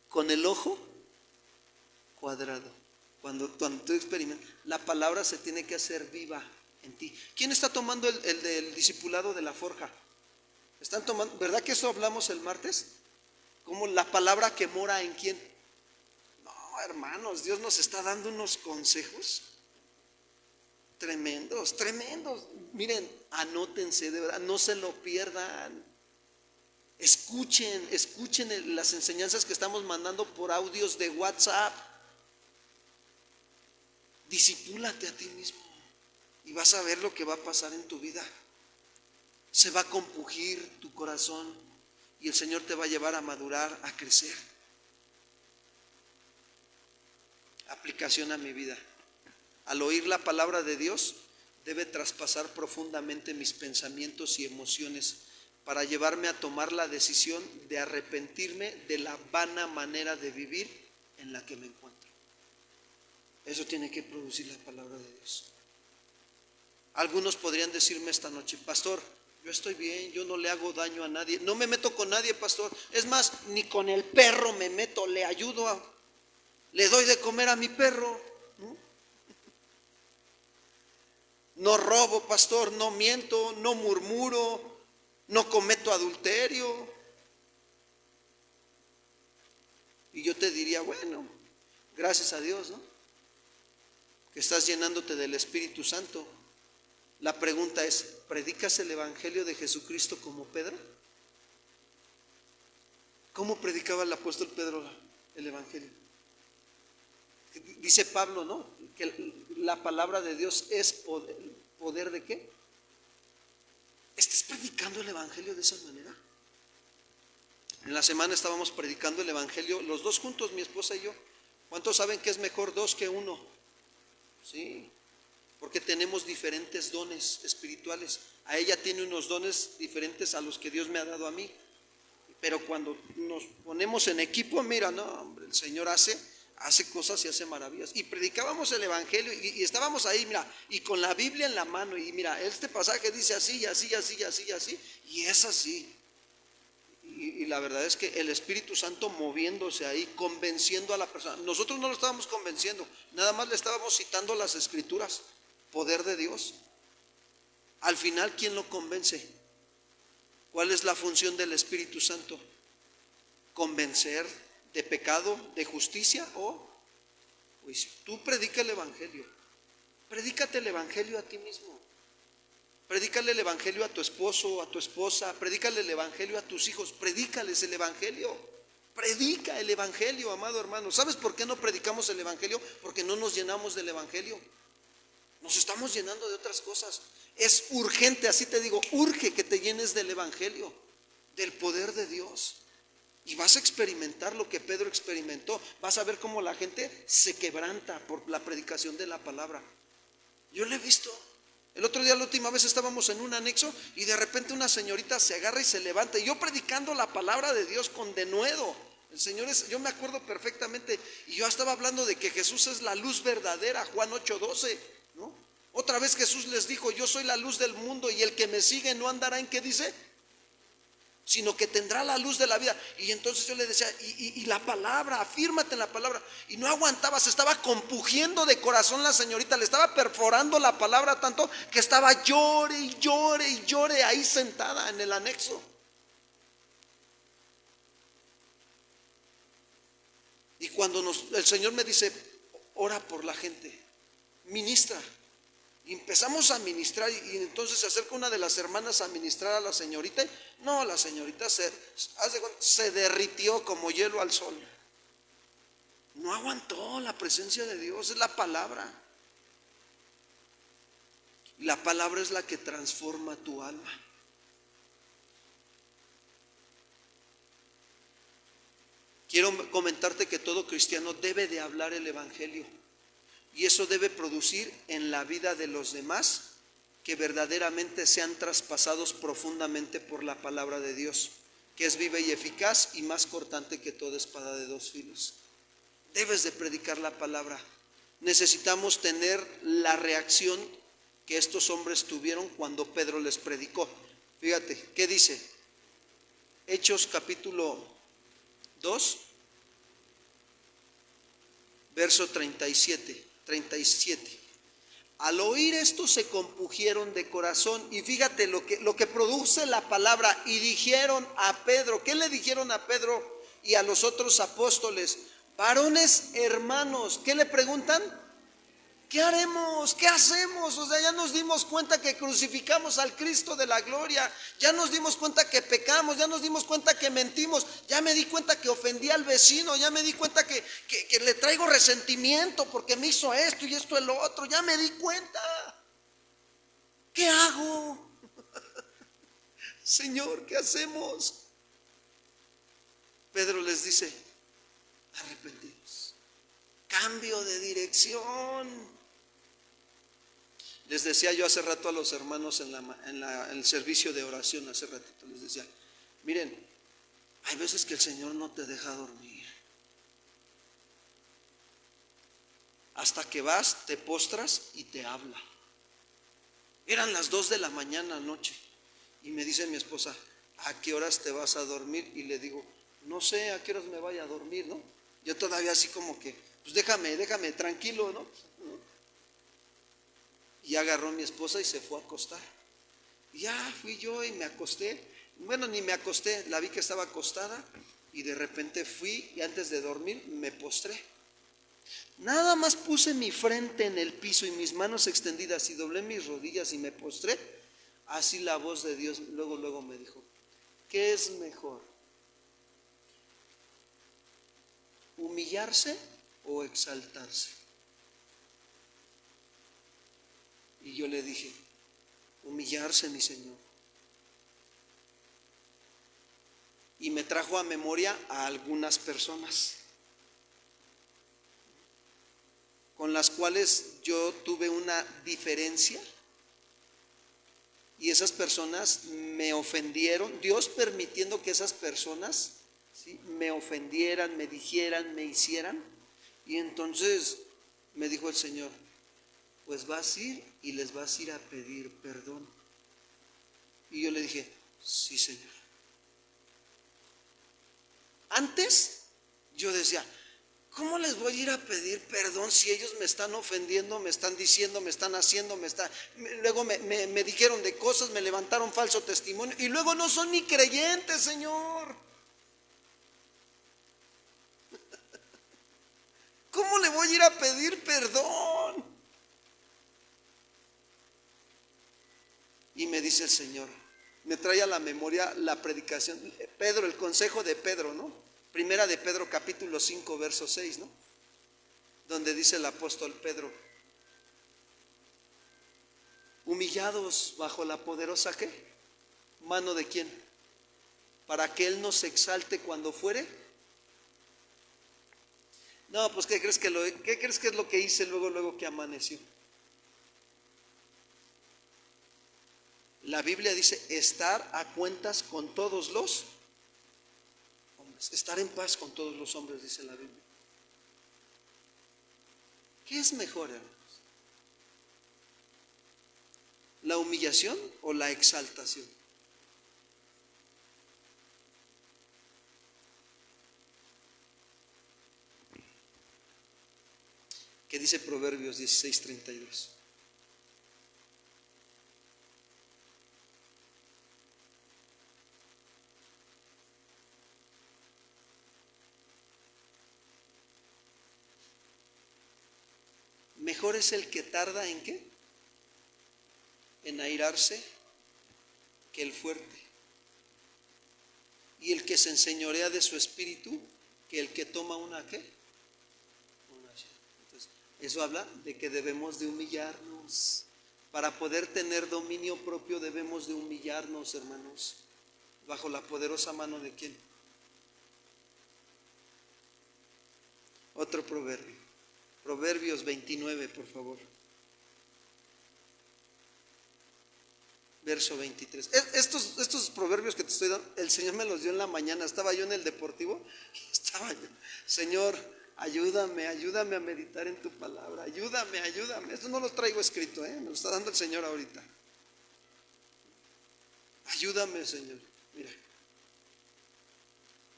con el ojo cuadrado. Cuando tú experimentas, la palabra se tiene que hacer viva en ti. ¿Quién está tomando el del discipulado de la forja? ¿Están tomando? ¿Verdad que eso hablamos el martes? Como la palabra que mora en quién. No, hermanos, Dios nos está dando unos consejos tremendos, tremendos. Miren, anótense, de verdad, no se lo pierdan. Escuchen las enseñanzas que estamos mandando por audios de WhatsApp. Discipúlate a ti mismo y vas a ver lo que va a pasar en tu vida. Se va a compugir tu corazón y el Señor te va a llevar a madurar, a crecer. Aplicación a mi vida. Al oír la palabra de Dios, debe traspasar profundamente mis pensamientos y emociones para llevarme a tomar la decisión de arrepentirme de la vana manera de vivir en la que me encuentro. Eso tiene que producir la palabra de Dios. Algunos podrían decirme esta noche, pastor, yo estoy bien, yo no le hago daño a nadie, no me meto con nadie, pastor. Es más, ni con el perro me meto, le ayudo, le doy de comer a mi perro. No robo, pastor, no miento, no murmuro, no cometo adulterio. Y yo te diría, bueno, gracias a Dios, ¿no? Que estás llenándote del Espíritu Santo. La pregunta es, ¿predicas el Evangelio de Jesucristo como Pedro? ¿Cómo predicaba el apóstol Pedro el Evangelio? Dice Pablo, ¿no? Que la palabra de Dios es poder. ¿Poder de qué? ¿Estás predicando el Evangelio de esa manera? En la semana estábamos predicando el Evangelio, los dos juntos, mi esposa y yo. ¿Cuántos saben que es mejor dos que uno? Sí, porque tenemos diferentes dones espirituales. A ella tiene unos dones diferentes a los que Dios me ha dado a mí. Pero cuando nos ponemos en equipo, mira, no, hombre, el Señor hace cosas y hace maravillas. Y predicábamos el Evangelio y estábamos ahí, mira, y con la Biblia en la mano. Y mira, este pasaje dice así, y así, y así, y así, y así. Y es así. Y la verdad es que el Espíritu Santo moviéndose ahí, convenciendo a la persona. Nosotros no lo estábamos convenciendo, nada más le estábamos citando las Escrituras. Poder de Dios. Al final, ¿quién lo convence? ¿Cuál es la función del Espíritu Santo? ¿Convencer de pecado, de justicia o juicio? Tú predica el Evangelio. Predícate el Evangelio a ti mismo. Predícale el Evangelio a tu esposo, a tu esposa. Predícale el Evangelio a tus hijos. Predícales el Evangelio. Predica el Evangelio, amado hermano. ¿Sabes por qué no predicamos el Evangelio? Porque no nos llenamos del Evangelio. Nos estamos llenando de otras cosas. Es urgente, así te digo, urge que te llenes del Evangelio, del poder de Dios. Y vas a experimentar lo que Pedro experimentó. Vas a ver cómo la gente se quebranta por la predicación de la palabra. Yo lo he visto. El otro día, la última vez, estábamos en un anexo y de repente una señorita se agarra y se levanta. Y yo predicando la palabra de Dios con denuedo. El Señor es, yo me acuerdo perfectamente, y yo estaba hablando de que Jesús es la luz verdadera, Juan 8:12, ¿no? Otra vez Jesús les dijo, yo soy la luz del mundo y el que me sigue no andará en, ¿qué dice? Sino que tendrá la luz de la vida. Y entonces yo le decía, y la palabra, afírmate en la palabra. Y no aguantaba, se estaba compugiendo de corazón la señorita, le estaba perforando la palabra tanto que estaba llore y llore y llore ahí sentada en el anexo. Y cuando el Señor me dice, ora por la gente, ministra. Y empezamos a ministrar, y entonces se acerca una de las hermanas a ministrar a la señorita. No, la señorita se derritió como hielo al sol. No aguantó la presencia de Dios, es la palabra. La palabra es la que transforma tu alma. Quiero comentarte que todo cristiano debe de hablar el evangelio. Y eso debe producir en la vida de los demás que verdaderamente sean traspasados profundamente por la palabra de Dios, que es viva y eficaz y más cortante que toda espada de dos filos. Debes de predicar la palabra. Necesitamos tener la reacción que estos hombres tuvieron cuando Pedro les predicó. Fíjate, ¿qué dice? Hechos capítulo 2, verso 37. Al oír esto se compungieron de corazón, y fíjate lo que produce la palabra, y dijeron a Pedro, ¿qué le dijeron a Pedro y a los otros apóstoles? Varones hermanos, ¿qué le preguntan? ¿Qué haremos? ¿Qué hacemos? O sea, ya nos dimos cuenta que crucificamos al Cristo de la gloria, ya nos dimos cuenta que pecamos, ya nos dimos cuenta que mentimos, ya me di cuenta que ofendí al vecino, ya me di cuenta que le traigo resentimiento porque me hizo esto y esto el otro, ya me di cuenta. ¿Qué hago? Señor, ¿qué hacemos? Pedro les dice, arrepentidos, cambio de dirección. Les decía yo hace rato a los hermanos en el servicio de oración, hace ratito les decía, miren, hay veces que el Señor no te deja dormir. Hasta que vas, te postras y te habla. Eran las 2 de la mañana anoche y me dice mi esposa, ¿a qué horas te vas a dormir? Y le digo, no sé a qué horas me vaya a dormir, ¿no? Yo todavía así como que, pues déjame tranquilo, ¿no? Y agarró mi esposa y se fue a acostar. Y ya fui yo y me acosté. Bueno, ni me acosté, la vi que estaba acostada y de repente fui y antes de dormir me postré. Nada más puse mi frente en el piso y mis manos extendidas y doblé mis rodillas y me postré. Así la voz de Dios luego me dijo, ¿qué es mejor? ¿Humillarse o exaltarse? Y yo le dije, humillarse, mi Señor. Y me trajo a memoria a algunas personas con las cuales yo tuve una diferencia y esas personas me ofendieron, Dios permitiendo que esas personas, ¿sí?, me ofendieran, me dijeran, me hicieran. Y entonces me dijo el Señor, pues vas a ir y les vas a ir a pedir perdón. Y yo le dije, sí, Señor. Antes yo decía, ¿cómo les voy a ir a pedir perdón si ellos me están ofendiendo, me están diciendo, me están haciendo, luego me dijeron de cosas, me levantaron falso testimonio y luego no son ni creyentes, Señor? ¿Cómo le voy a ir a pedir perdón? Y me dice el Señor, me trae a la memoria la predicación, Pedro, el consejo de Pedro, ¿no? Primera de Pedro capítulo 5 verso 6, ¿no? Donde dice el apóstol Pedro, humillados bajo la poderosa ¿qué? ¿Mano de quién? Para que Él nos exalte cuando fuere. No, pues ¿qué crees que es lo que hice luego que amaneció? La Biblia dice estar a cuentas con todos los hombres. Estar en paz con todos los hombres, dice la Biblia. ¿Qué es mejor, hermanos? ¿La humillación o la exaltación? ¿Qué dice Proverbios 16:32? Mejor es el que tarda en ¿qué? En airarse, que el fuerte. Y el que se enseñorea de su espíritu, que el que toma una ¿qué? Entonces, eso habla de que debemos de humillarnos. Para poder tener dominio propio debemos de humillarnos, hermanos, bajo la poderosa mano de ¿quién? Otro proverbio. Proverbios 29, por favor. Verso 23. Estos proverbios que te estoy dando, el Señor me los dio en la mañana. Estaba yo en el deportivo y estaba yo, Señor, ayúdame a meditar en tu palabra. Ayúdame. Esto no lo traigo escrito, me lo está dando el Señor ahorita. Ayúdame, Señor. Mira,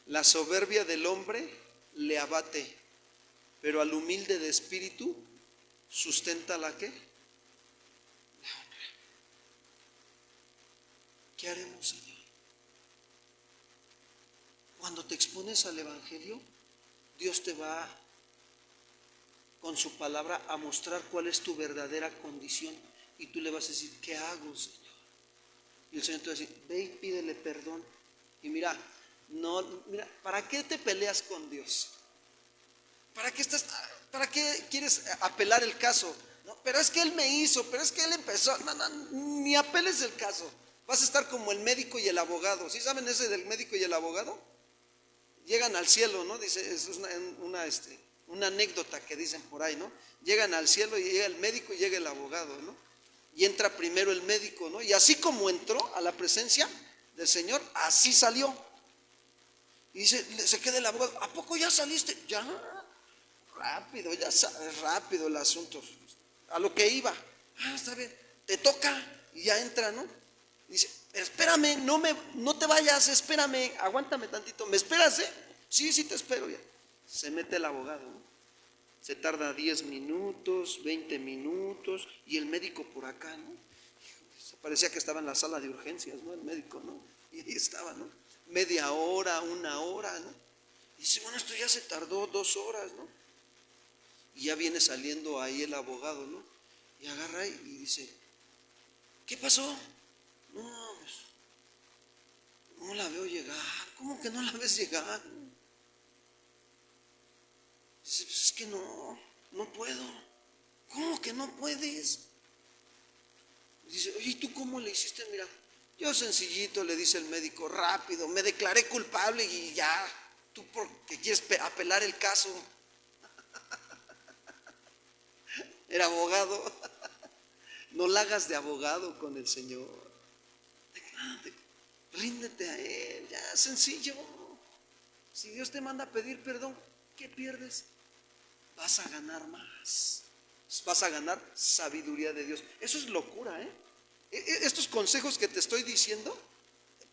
la soberbia del hombre le abate, pero al humilde de espíritu sustenta la ¿qué? La honra. ¿Qué haremos, Señor? Cuando te expones al Evangelio, Dios te va con su palabra a mostrar cuál es tu verdadera condición y tú le vas a decir, ¿qué hago, Señor? Y el Señor te va a decir, ve y pídele perdón. Y mira, ¿para qué te peleas con Dios? ¿Para qué quieres apelar el caso? No, pero es que Él me hizo, pero es que Él empezó. No, ni apeles el caso. Vas a estar como el médico y el abogado. ¿Sí saben ese del médico y el abogado? Llegan al cielo, ¿no? Dice, es una anécdota que dicen por ahí, ¿no? Llegan al cielo y llega el médico y llega el abogado, ¿no? Y entra primero el médico, ¿no? Y así como entró a la presencia del Señor, así salió. Y dice, se queda el abogado, ¿a poco ya saliste? Ya, rápido, rápido el asunto. A lo que iba. Está bien, te toca. Y ya entra, ¿no? Y dice, espérame, no te vayas, espérame, aguántame tantito. ¿Me esperas, Sí, te espero ya. Se mete el abogado, ¿no? Se tarda 10 minutos, 20 minutos, y el médico por acá, ¿no? Parecía que estaba en la sala de urgencias, ¿no? El médico, ¿no? Y ahí estaba, ¿no? Media hora, una hora, ¿no? Y dice, bueno, esto ya se tardó 2 horas, ¿no? Y ya viene saliendo ahí el abogado, ¿no? Y agarra y dice, ¿qué pasó? No, pues, no la veo llegar. ¿Cómo que no la ves llegar? Dice, pues es que no puedo. ¿Cómo que no puedes? Dice, oye, ¿y tú cómo le hiciste? Mira, yo sencillito, le dice el médico, rápido, me declaré culpable y ya, tú porque quieres apelar el caso. Era abogado. No la hagas de abogado con el Señor. Ríndete a Él, ya, sencillo. Si Dios te manda a pedir perdón, ¿qué pierdes? Vas a ganar más. Vas a ganar sabiduría de Dios. Eso es locura, Estos consejos que te estoy diciendo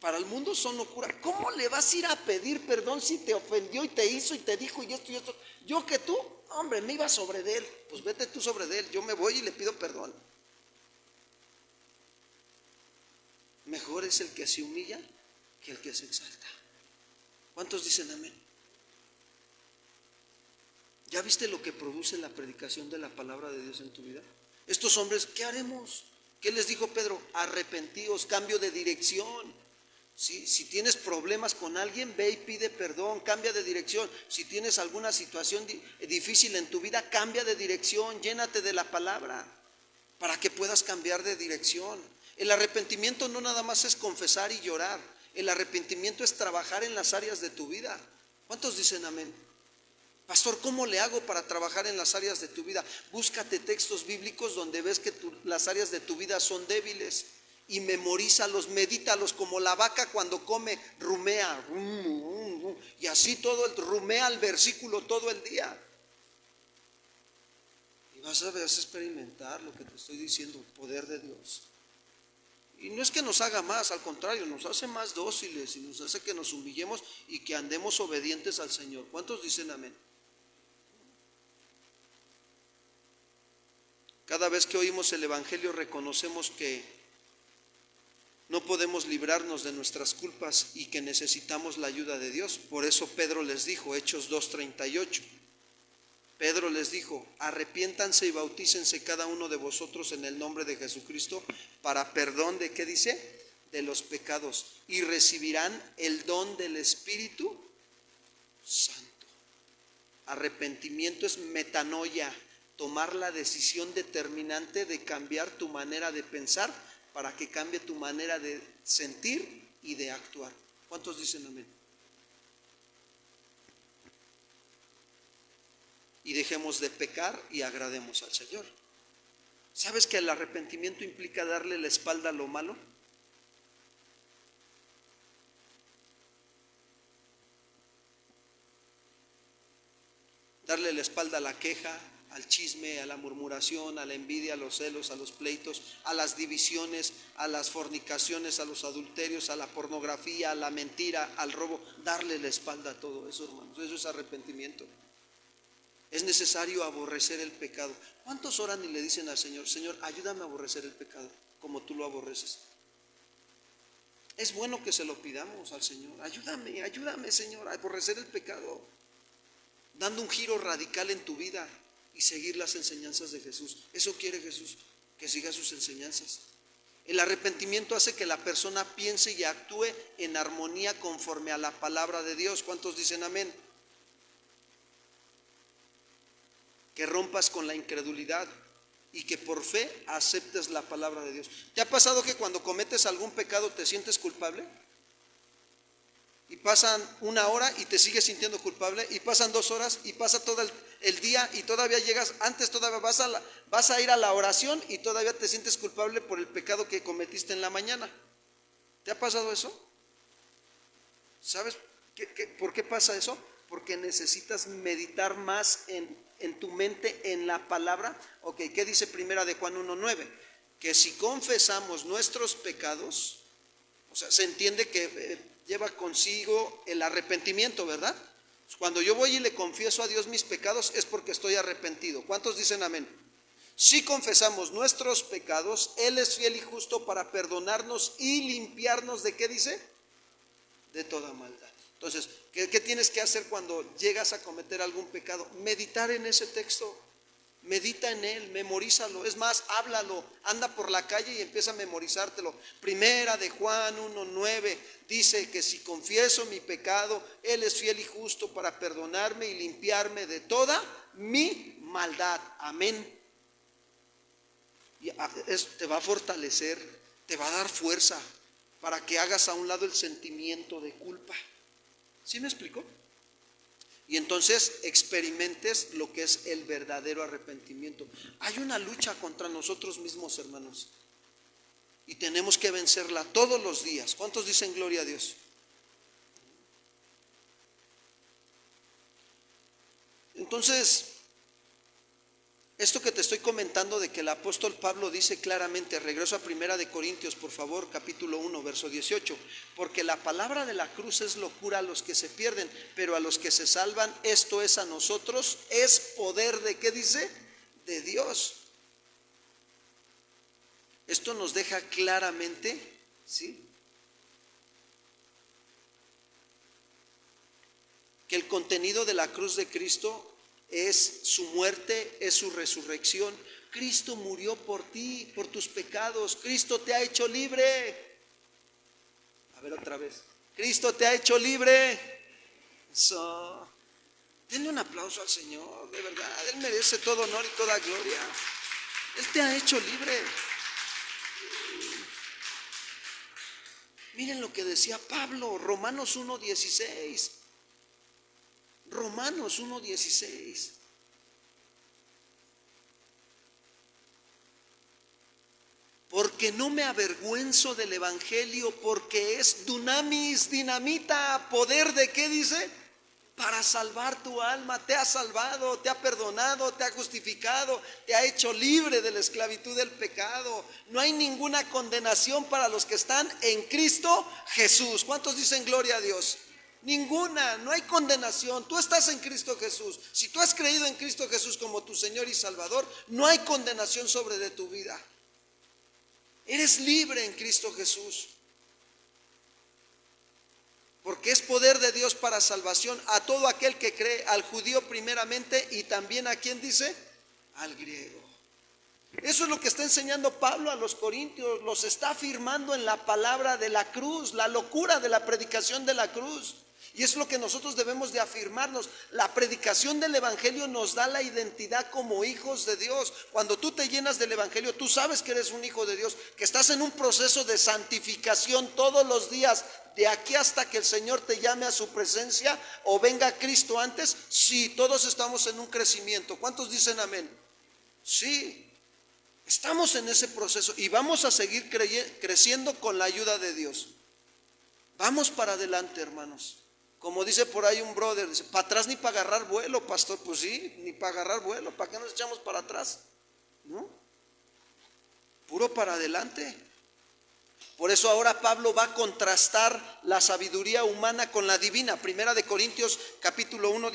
para el mundo son locura. ¿Cómo le vas a ir a pedir perdón si te ofendió y te hizo y te dijo y esto y esto? Yo que tú, hombre, me iba sobre de él. Pues vete tú sobre de él. Yo me voy y le pido perdón. Mejor es el que se humilla que el que se exalta. ¿Cuántos dicen amén? ¿Ya viste lo que produce la predicación de la palabra de Dios en tu vida? Estos hombres, ¿qué haremos? ¿Qué les dijo Pedro? Arrepentíos, cambio de dirección. ¿Sí? Si tienes problemas con alguien, ve y pide perdón, cambia de dirección. Si tienes alguna situación difícil en tu vida, cambia de dirección, llénate de la palabra para que puedas cambiar de dirección. El arrepentimiento no nada más es confesar y llorar. El arrepentimiento es trabajar en las áreas de tu vida. ¿Cuántos dicen amén? Pastor, ¿cómo le hago para trabajar en las áreas de tu vida? Búscate textos bíblicos donde ves que las áreas de tu vida son débiles y memorízalos, medítalos como la vaca cuando come, rumea. Y así rumea el versículo todo el día. Y vas a experimentar lo que te estoy diciendo, el poder de Dios. Y no es que nos haga más, al contrario, nos hace más dóciles y nos hace que nos humillemos y que andemos obedientes al Señor. ¿Cuántos dicen amén? Cada vez que oímos el Evangelio reconocemos que no podemos librarnos de nuestras culpas y que necesitamos la ayuda de Dios. Por eso Pedro les dijo, Hechos 2:38. Pedro les dijo, arrepiéntanse y bautícense cada uno de vosotros en el nombre de Jesucristo para perdón de, ¿qué dice? De los pecados, y recibirán el don del Espíritu Santo. Arrepentimiento es metanoia, tomar la decisión determinante de cambiar tu manera de pensar para que cambie tu manera de sentir y de actuar. ¿Cuántos dicen amén? Y dejemos de pecar y agrademos al Señor. ¿Sabes que el arrepentimiento implica darle la espalda a lo malo? Darle la espalda a la queja, al chisme, a la murmuración, a la envidia, a los celos, a los pleitos, a las divisiones, a las fornicaciones, a los adulterios, a la pornografía, a la mentira, al robo. Darle la espalda a todo eso, hermanos. Eso es arrepentimiento. Es necesario aborrecer el pecado. ¿Cuántos oran y le dicen al Señor, Señor, ayúdame a aborrecer el pecado como tú lo aborreces? Es bueno que se lo pidamos al Señor. Ayúdame, Señor, a aborrecer el pecado, dando un giro radical en tu vida y seguir las enseñanzas de Jesús. Eso quiere Jesús, que siga sus enseñanzas. El arrepentimiento hace que la persona piense y actúe en armonía conforme a la palabra de Dios. ¿Cuántos dicen amén? Que rompas con la incredulidad y que por fe aceptes la palabra de Dios. ¿Te ha pasado que cuando cometes algún pecado te sientes culpable? Y pasan 1 hora y te sigues sintiendo culpable, y pasan 2 horas y pasa todo el día y todavía llegas, antes todavía vas a ir a la oración y todavía te sientes culpable por el pecado que cometiste en la mañana. ¿Te ha pasado eso? ¿Sabes por qué pasa eso? Porque necesitas meditar más en tu mente, en la palabra. Ok, ¿qué dice Primera de Juan 1:9? Que si confesamos nuestros pecados, o sea, se entiende que lleva consigo el arrepentimiento, ¿verdad? Cuando yo voy y le confieso a Dios mis pecados es porque estoy arrepentido. ¿Cuántos dicen amén? Si confesamos nuestros pecados, Él es fiel y justo para perdonarnos y limpiarnos ¿de qué dice? De toda maldad. Entonces, ¿qué tienes que hacer cuando llegas a cometer algún pecado? Meditar en ese texto, medita en él, memorízalo. Es más, háblalo, anda por la calle y empieza a memorizártelo. Primera de Juan 1:9 dice que si confieso mi pecado, Él es fiel y justo para perdonarme y limpiarme de toda mi maldad. Amén. Y eso te va a fortalecer, te va a dar fuerza para que hagas a un lado el sentimiento de culpa. ¿Sí me explico? Y entonces experimentes lo que es el verdadero arrepentimiento. Hay una lucha contra nosotros mismos, hermanos, y tenemos que vencerla todos los días. ¿Cuántos dicen gloria a Dios? Entonces, esto que te estoy comentando de que el apóstol Pablo dice claramente, regreso a Primera de Corintios, por favor, capítulo 1, verso 18, porque la palabra de la cruz es locura a los que se pierden, pero a los que se salvan, esto es a nosotros, es poder de, ¿qué dice? De Dios. Esto nos deja claramente, ¿sí?, que el contenido de la cruz de Cristo es su muerte, es su resurrección. Cristo murió por ti, por tus pecados. Cristo te ha hecho libre. A ver otra vez. Cristo te ha hecho libre. Eso. Denle un aplauso al Señor, de verdad. Él merece todo honor y toda gloria. Él te ha hecho libre. Miren lo que decía Pablo, Romanos 1:16. Romanos 1:16. porque no me avergüenzo del evangelio, porque es dunamis, dinamita, poder de qué dice, para salvar tu alma. Te ha salvado, te ha perdonado, te ha justificado, te ha hecho libre de la esclavitud del pecado. No hay ninguna condenación para los que están en Cristo Jesús. ¿Cuántos dicen gloria a Dios? Ninguna, no hay condenación. Tú estás en Cristo Jesús. Si tú has creído en Cristo Jesús como tu Señor y Salvador, no hay condenación sobre de tu vida. Eres libre en Cristo Jesús. Porque es poder de Dios para salvación a todo aquel que cree, al judío primeramente y también a quien dice, al griego. Eso es lo que está enseñando Pablo a los corintios, los está afirmando en la palabra de la cruz, la locura de la predicación de la cruz. Y es lo que nosotros debemos de afirmarnos. La predicación del evangelio nos da la identidad como hijos de Dios. Cuando tú te llenas del evangelio, tú sabes que eres un hijo de Dios, que estás en un proceso de santificación todos los días, de aquí hasta que el Señor te llame a su presencia o venga Cristo antes. Sí, todos estamos en un crecimiento. ¿Cuántos dicen amén? Sí, estamos en ese proceso y vamos a seguir creciendo con la ayuda de Dios. Vamos para adelante, hermanos. Como dice por ahí un brother, dice, para atrás ni para agarrar vuelo, pastor. Pues sí, ni para agarrar vuelo. ¿Para qué nos echamos para atrás? ¿No? Puro para adelante. Por eso ahora Pablo va a contrastar la sabiduría humana con la divina. Primera de Corintios capítulo 1,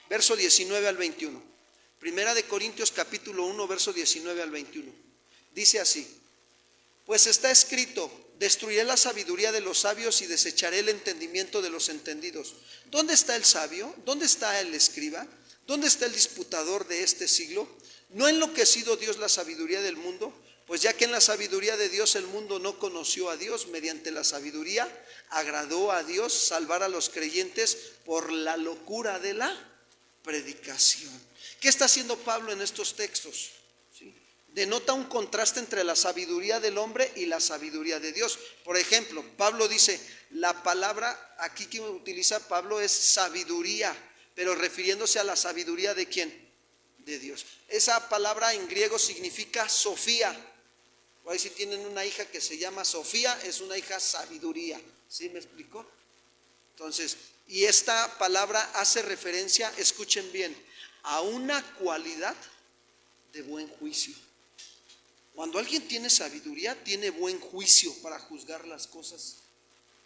verso 19 al 21. Primera de Corintios capítulo 1, verso 19 al 21. Dice así: pues está escrito, destruiré la sabiduría de los sabios y desecharé el entendimiento de los entendidos. ¿Dónde está el sabio? ¿Dónde está el escriba? ¿Dónde está el disputador de este siglo? ¿No ha enloquecido Dios la sabiduría del mundo? Pues ya que en la sabiduría de Dios el mundo no conoció a Dios, mediante la sabiduría agradó a Dios salvar a los creyentes por la locura de la predicación. ¿Qué está haciendo Pablo en estos textos? ¿Sí? Denota un contraste entre la sabiduría del hombre y la sabiduría de Dios. Por ejemplo, Pablo dice, la palabra aquí que utiliza Pablo es sabiduría, pero refiriéndose a la sabiduría de ¿quién? De Dios. Esa palabra en griego significa Sofía. Por ahí si tienen una hija que se llama Sofía, es una hija sabiduría. ¿Sí me explicó? Entonces, y esta palabra hace referencia, escuchen bien, a una cualidad de buen juicio. Cuando alguien tiene sabiduría, tiene buen juicio para juzgar las cosas.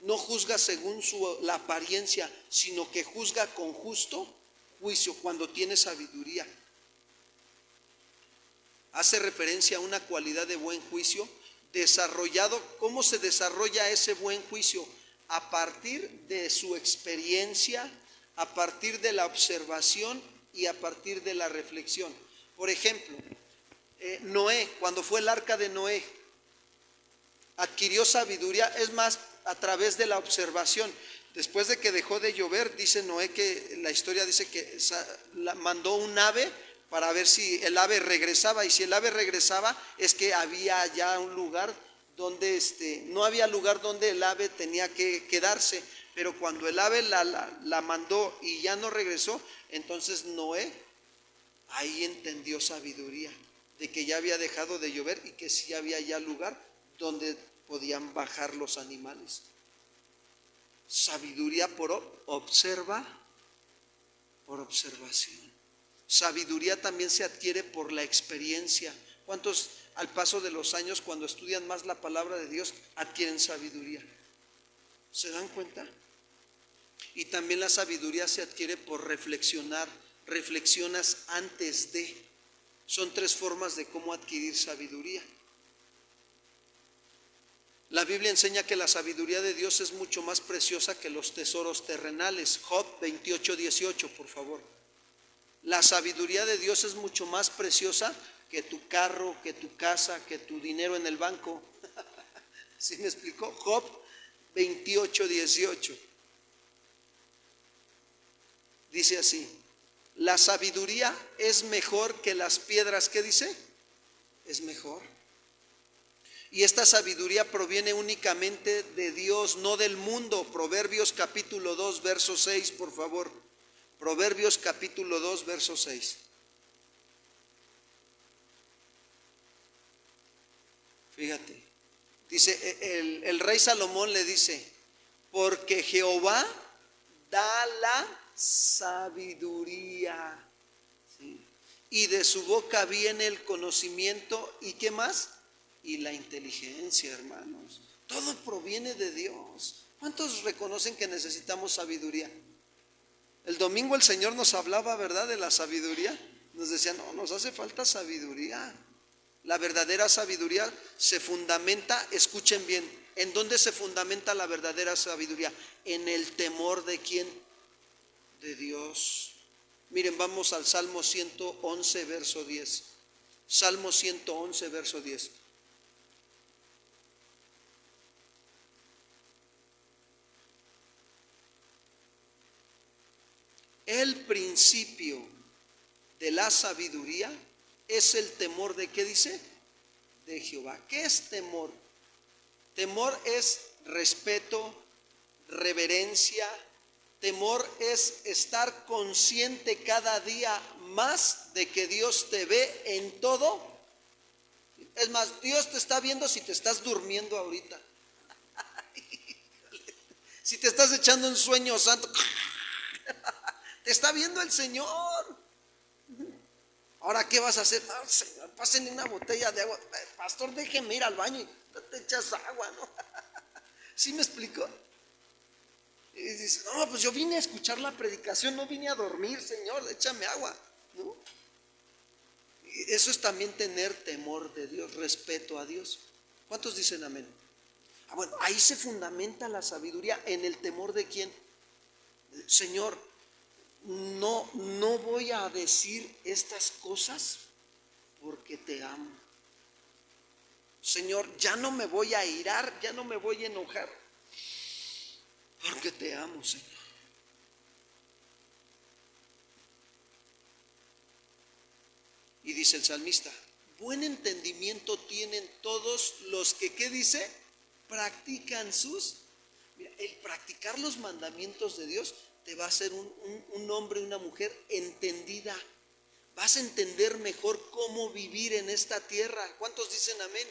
No juzga según la apariencia, sino que juzga con justo juicio cuando tiene sabiduría. Hace referencia a una cualidad de buen juicio desarrollado. ¿Cómo se desarrolla ese buen juicio? A partir de su experiencia, a partir de la observación y a partir de la reflexión. Por ejemplo, Noé, cuando fue el arca de Noé, adquirió sabiduría, es más, a través de la observación. Después de que dejó de llover, dice Noé que la historia dice que mandó un ave para ver si el ave regresaba, y si el ave regresaba es que había ya un lugar donde no había lugar donde el ave tenía que quedarse. Pero cuando el ave la mandó y ya no regresó, entonces Noé ahí entendió sabiduría de que ya había dejado de llover y que sí había ya lugar donde podían bajar los animales. Sabiduría por observación. Sabiduría también se adquiere por la experiencia. ¿Cuántos al paso de los años, cuando estudian más la palabra de Dios, adquieren sabiduría? ¿Se dan cuenta? Y también la sabiduría se adquiere por reflexionar. Reflexionas antes de. Son tres formas de cómo adquirir sabiduría. La Biblia enseña que la sabiduría de Dios es mucho más preciosa que los tesoros terrenales. Job 28:18, por favor. La sabiduría de Dios es mucho más preciosa que tu carro, que tu casa, que tu dinero en el banco. ¿Sí me explicó? Job 28:18. Dice así: la sabiduría es mejor que las piedras. ¿Qué dice? Es mejor. Y esta sabiduría proviene únicamente de Dios, no del mundo. Proverbios capítulo 2, verso 6, por favor. Proverbios capítulo 2, verso 6. Fíjate, dice el rey Salomón le dice, porque Jehová da la sabiduría, ¿sí? Y de su boca viene el conocimiento, ¿y qué más? Y la inteligencia, hermanos. Todo proviene de Dios. ¿Cuántos reconocen que necesitamos sabiduría? El domingo el Señor nos hablaba, ¿verdad?, de la sabiduría. Nos decía, no, nos hace falta sabiduría. La verdadera sabiduría se fundamenta, escuchen bien, ¿en dónde se fundamenta la verdadera sabiduría? En el temor de ¿quién? De Dios. Miren, vamos al Salmo 111, verso 10. Salmo 111, verso 10. El principio de la sabiduría es el temor de ¿qué dice? De Jehová. ¿Qué es temor? Temor es respeto, reverencia. Temor es estar consciente cada día más de que Dios te ve en todo. Es más, Dios te está viendo si te estás durmiendo ahorita. Si te estás echando un sueño santo, te está viendo el Señor. Ahora, ¿qué vas a hacer? No, Señor, pásenle una botella de agua. Pastor, déjeme ir al baño y no te echas agua, ¿no? ¿Sí me explicó? Y dice, no, pues yo vine a escuchar la predicación, no vine a dormir, Señor, échame agua, ¿no? Y eso es también tener temor de Dios, respeto a Dios. ¿Cuántos dicen amén? Bueno, ahí se fundamenta la sabiduría, en el temor de ¿quién? Señor, no voy a decir estas cosas porque te amo. Señor, ya no me voy a irar, ya no me voy a enojar porque te amo, Señor. Y dice el salmista, buen entendimiento tienen todos los que, ¿qué dice? Practican sus. Mira, el practicar los mandamientos de Dios te va a hacer un hombre, una mujer entendida. Vas a entender mejor cómo vivir en esta tierra. ¿Cuántos dicen amén?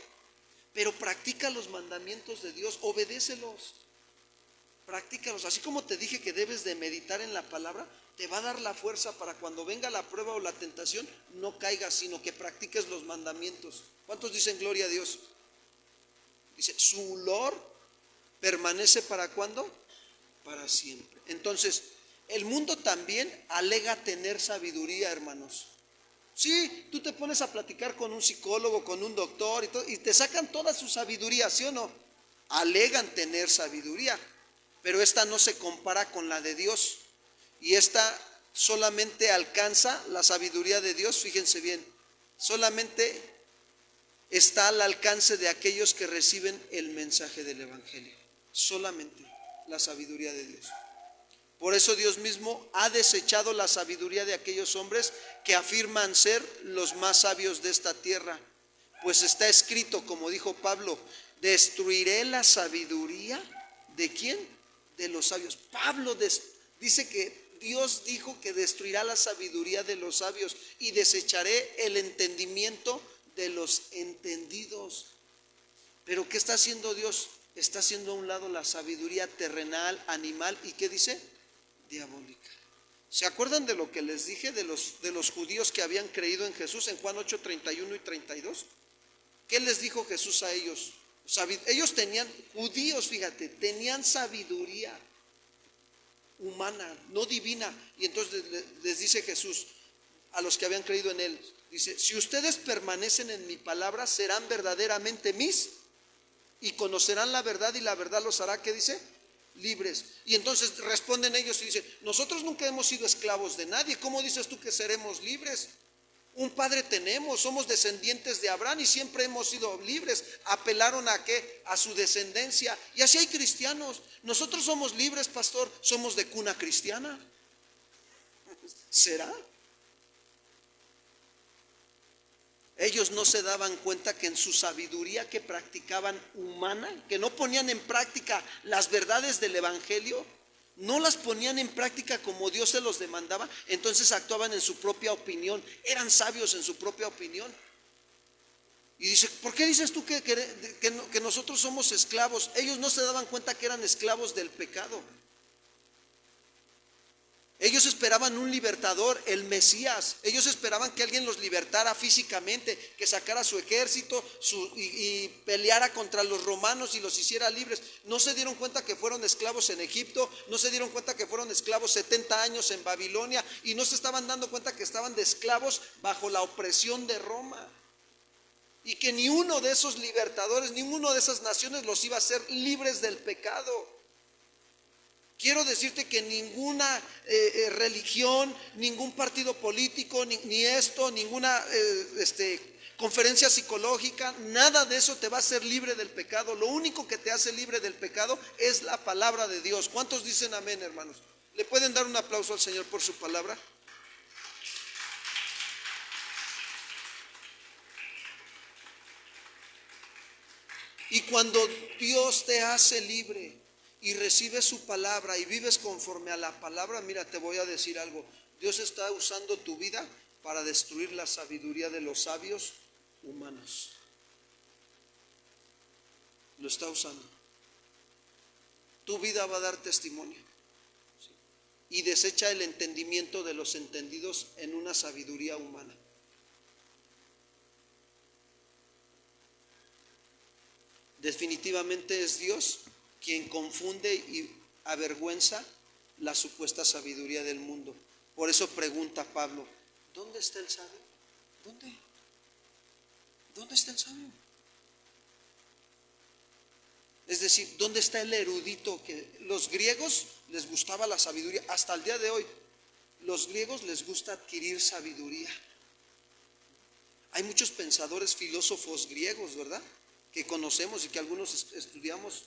Pero practica los mandamientos de Dios, obedécelos. Practícalos. Así como te dije que debes de meditar en la palabra, te va a dar la fuerza para cuando venga la prueba o la tentación, no caigas, sino que practiques los mandamientos. ¿Cuántos dicen gloria a Dios? Dice, su olor permanece ¿para cuándo? Para siempre. Entonces, el mundo también alega tener sabiduría, hermanos. Sí, tú te pones a platicar con un psicólogo, con un doctor y te sacan toda su sabiduría, ¿sí o no? Alegan tener sabiduría, pero esta no se compara con la de Dios. Y esta solamente alcanza la sabiduría de Dios, fíjense bien, solamente está al alcance de aquellos que reciben el mensaje del Evangelio. Solamente la sabiduría de Dios. Por eso Dios mismo ha desechado la sabiduría de aquellos hombres que afirman ser los más sabios de esta tierra. Pues está escrito, como dijo Pablo, destruiré la sabiduría ¿de quién? De los sabios. Pablo dice que Dios dijo que destruirá la sabiduría de los sabios y desecharé el entendimiento de los entendidos. Pero ¿qué está haciendo Dios? Está haciendo a un lado la sabiduría terrenal, animal y ¿qué dice? Diabólica. ¿Se acuerdan de lo que les dije de los judíos que habían creído en Jesús en Juan 8, 31 y 32? ¿Qué les dijo Jesús a ellos? Ellos tenían, judíos, fíjate, tenían sabiduría humana, no divina. Y entonces les dice Jesús a los que habían creído en él, dice, si ustedes permanecen en mi palabra, serán verdaderamente mis y conocerán la verdad y la verdad los hará, ¿qué dice? Libres. Y entonces responden ellos y dicen, nosotros nunca hemos sido esclavos de nadie, ¿cómo dices tú que seremos libres? Un padre tenemos, somos descendientes de Abraham y siempre hemos sido libres. Apelaron ¿a qué? A su descendencia. Y así hay cristianos. Nosotros somos libres, pastor, somos de cuna cristiana. ¿Será? Ellos no se daban cuenta que en su sabiduría que practicaban humana, que no ponían en práctica las verdades del evangelio, no las ponían en práctica como Dios se los demandaba, entonces actuaban en su propia opinión, eran sabios en su propia opinión. Y dice, ¿por qué dices tú que nosotros somos esclavos? Ellos no se daban cuenta que eran esclavos del pecado. Ellos esperaban un libertador, el Mesías. Ellos esperaban que alguien los libertara físicamente, que sacara su ejército y peleara contra los romanos y los hiciera libres. No se dieron cuenta que fueron esclavos en Egipto, no se dieron cuenta que fueron esclavos 70 años en Babilonia, y no se estaban dando cuenta que estaban de esclavos bajo la opresión de Roma. Y que ni uno de esos libertadores, ni uno de esas naciones los iba a hacer libres del pecado. Quiero decirte que ninguna religión, ningún partido político, ninguna conferencia psicológica, nada de eso te va a hacer libre del pecado. Lo único que te hace libre del pecado es la palabra de Dios. ¿Cuántos dicen amén, hermanos? ¿Le pueden dar un aplauso al Señor por su palabra? Y cuando Dios te hace libre y recibes su palabra y vives conforme a la palabra, mira, te voy a decir algo. Dios está usando tu vida para destruir la sabiduría de los sabios humanos. Lo está usando. Tu vida va a dar testimonio. Y desecha el entendimiento de los entendidos en una sabiduría humana. Definitivamente es Dios quien confunde y avergüenza la supuesta sabiduría del mundo. Por eso pregunta Pablo, ¿dónde está el sabio? ¿Dónde está el sabio? Es decir, ¿dónde está el erudito? Que los griegos les gustaba la sabiduría. Hasta el día de hoy, los griegos les gusta adquirir sabiduría. Hay muchos pensadores, filósofos griegos, ¿verdad?, que conocemos y que algunos estudiamos.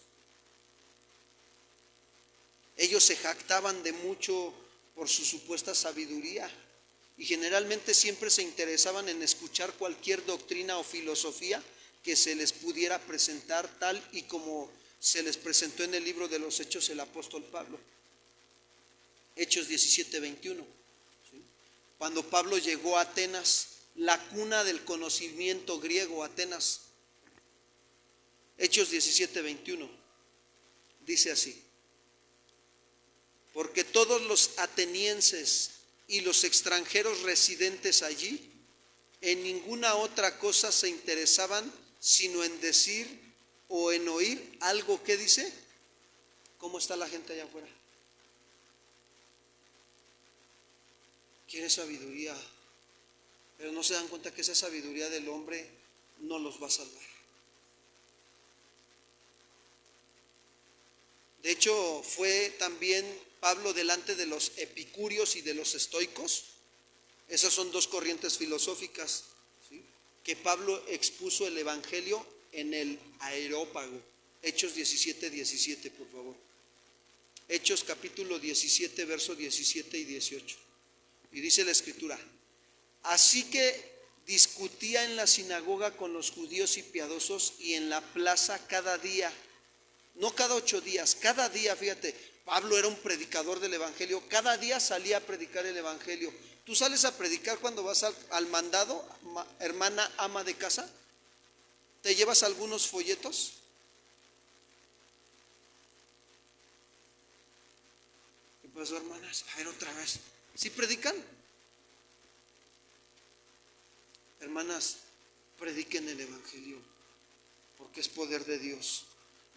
Ellos se jactaban de mucho por su supuesta sabiduría y generalmente siempre se interesaban en escuchar cualquier doctrina o filosofía que se les pudiera presentar, tal y como se les presentó en el libro de los Hechos el apóstol Pablo. Hechos 17:21. Cuando Pablo llegó a Atenas, la cuna del conocimiento griego, Atenas. Hechos 17:21 dice así: porque todos los atenienses y los extranjeros residentes allí en ninguna otra cosa se interesaban sino en decir o en oír algo. ¿Qué dice? ¿Cómo está la gente allá afuera? Quiere sabiduría, pero no se dan cuenta que esa sabiduría del hombre no los va a salvar. De hecho, fue también Pablo delante de los epicúreos y de los estoicos. Esas son dos corrientes filosóficas, ¿sí?, que Pablo expuso el evangelio en el Areópago. Hechos 17:17, por favor. Hechos capítulo 17, versos 17 y 18. Y dice la escritura: así que discutía en la sinagoga con los judíos y piadosos y en la plaza cada día. No cada 8 días, cada día. Fíjate, Pablo era un predicador del evangelio. Cada día salía a predicar el evangelio. ¿Tú sales a predicar cuando vas al mandado, hermana ama de casa? ¿Te llevas algunos folletos? ¿Qué pasó, hermanas? A ver, otra vez. ¿Sí predican? Hermanas, prediquen el evangelio, porque es poder de Dios.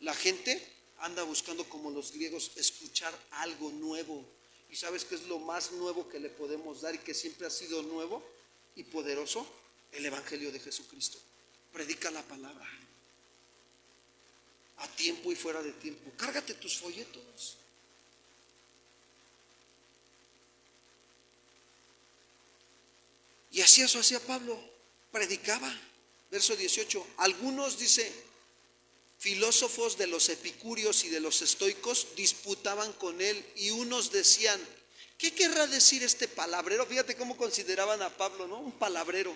La gente anda buscando, como los griegos, escuchar algo nuevo. ¿Y sabes qué es lo más nuevo que le podemos dar y que siempre ha sido nuevo y poderoso? El evangelio de Jesucristo. Predica la palabra a tiempo y fuera de tiempo. Cárgate tus folletos. Y así eso hacía Pablo, predicaba. Verso 18, algunos, dice, filósofos de los epicúreos y de los estoicos disputaban con él, y unos decían: ¿qué querrá decir este palabrero? Fíjate cómo consideraban a Pablo, ¿no? Un palabrero.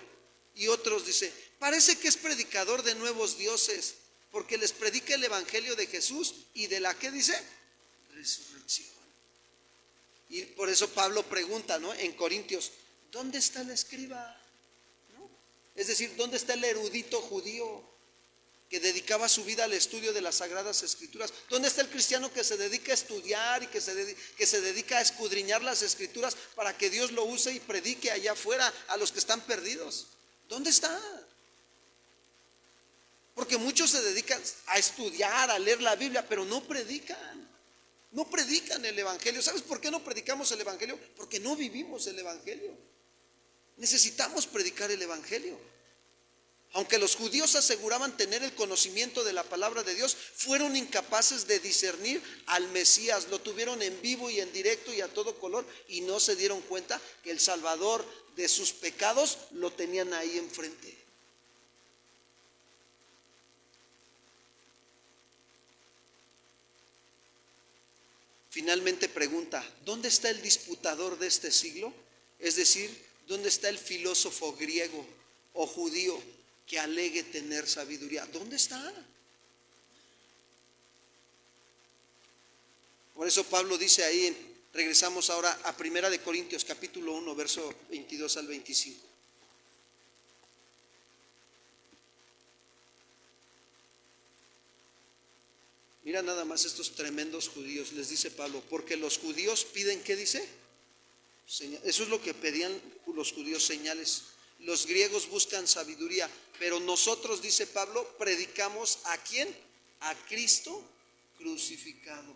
Y otros, dice, parece que es predicador de nuevos dioses, porque les predica el evangelio de Jesús y de la, ¿qué dice? Resurrección. Y por eso Pablo pregunta, ¿no?, en Corintios: ¿dónde está el escriba? ¿No? Es decir, ¿dónde está el erudito judío que dedicaba su vida al estudio de las Sagradas Escrituras? ¿Dónde está el cristiano que se dedica a estudiar y que se dedica a escudriñar las Escrituras para que Dios lo use y predique allá afuera a los que están perdidos? ¿Dónde está? Porque muchos se dedican a estudiar, a leer la Biblia, pero no predican. No predican el Evangelio. ¿Sabes por qué no predicamos el Evangelio? Porque no vivimos el Evangelio. Necesitamos predicar el Evangelio. Aunque los judíos aseguraban tener el conocimiento de la palabra de Dios, fueron incapaces de discernir al Mesías. Lo tuvieron en vivo y en directo y a todo color, y no se dieron cuenta que el Salvador de sus pecados lo tenían ahí enfrente. Finalmente pregunta, ¿dónde está el disputador de este siglo? Es decir, ¿dónde está el filósofo griego o judío que alegue tener sabiduría? ¿Dónde está? Por eso Pablo dice ahí, regresamos ahora a 1 Corintios capítulo 1, verso 22 al 25. Mira nada más estos tremendos judíos, les dice Pablo, porque los judíos piden, ¿qué dice? Eso es lo que pedían los judíos, señales. Los griegos buscan sabiduría, pero nosotros, dice Pablo, predicamos ¿a quién? A Cristo crucificado.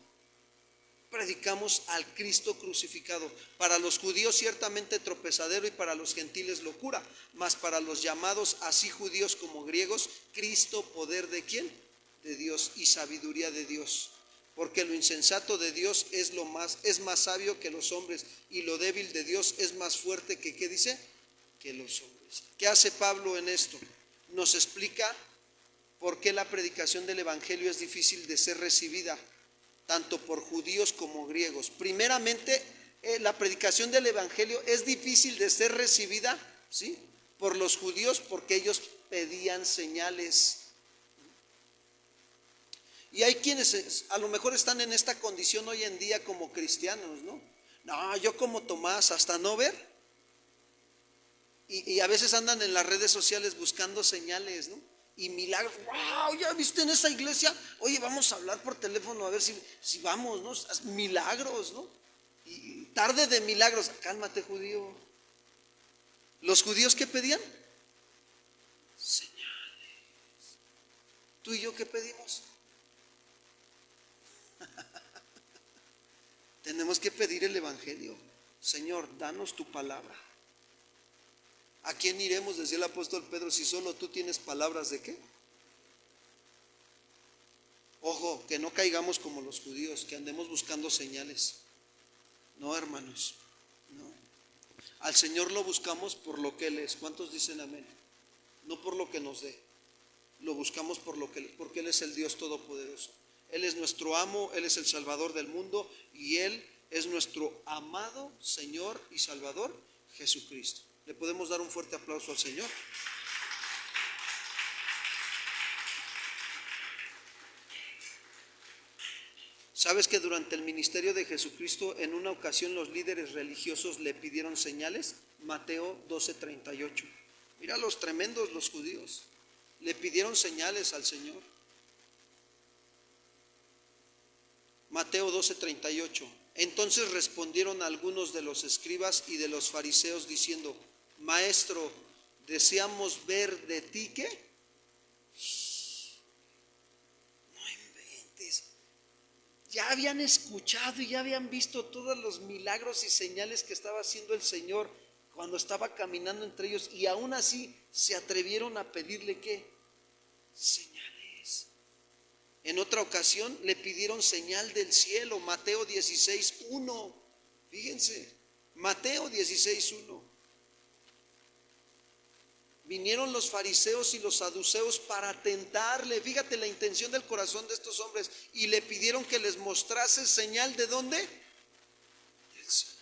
Predicamos al Cristo crucificado. Para los judíos ciertamente tropezadero y para los gentiles locura, mas para los llamados así judíos como griegos, Cristo poder ¿de quién? De Dios y sabiduría de Dios. Porque lo insensato de Dios es más sabio que los hombres, y lo débil de Dios es más fuerte que, ¿qué dice? Que los hombres. ¿Qué hace Pablo en esto? Nos explica por qué la predicación del Evangelio es difícil de ser recibida, tanto por judíos como griegos. Primeramente, la predicación del Evangelio es difícil de ser recibida, ¿sí? Por los judíos, porque ellos pedían señales. Y hay quienes a lo mejor están en esta condición hoy en día como cristianos, ¿no? No, yo como Tomás, hasta no ver. Y a veces andan en las redes sociales buscando señales, ¿no? Y milagros. ¡Wow! ¿Ya viste en esa iglesia? Oye, vamos a hablar por teléfono a ver si vamos, ¿no? Milagros, ¿no? Y tarde de milagros. Cálmate, judío. ¿Los judíos qué pedían? Señales. ¿Tú y yo qué pedimos? Tenemos que pedir el Evangelio. Señor, danos tu palabra. ¿A quién iremos? Decía el apóstol Pedro, si solo tú tienes palabras ¿de qué? Ojo, que no caigamos como los judíos, que andemos buscando señales. No, hermanos, no. Al Señor lo buscamos por lo que Él es. ¿Cuántos dicen amén? No por lo que nos dé. Lo buscamos porque Él es el Dios Todopoderoso. Él es nuestro amo, Él es el Salvador del mundo y Él es nuestro amado Señor y Salvador Jesucristo. ¿Le podemos dar un fuerte aplauso al Señor? ¿Sabes que durante el ministerio de Jesucristo en una ocasión los líderes religiosos le pidieron señales? Mateo 12:38. Mira los tremendos los judíos. Le pidieron señales al Señor. Mateo 12:38. Entonces respondieron algunos de los escribas y de los fariseos diciendo: Maestro, deseamos ver de ti ¿qué? No inventes. Ya habían escuchado y ya habían visto todos los milagros y señales que estaba haciendo el Señor cuando estaba caminando entre ellos, y aún así se atrevieron a pedirle ¿qué? Señales. En otra ocasión le pidieron señal del cielo, Mateo 16:1. Fíjense, Mateo 16:1. Vinieron los fariseos y los saduceos para tentarle. Fíjate la intención del corazón de estos hombres. Y le pidieron que les mostrase señal ¿de dónde? Del cielo.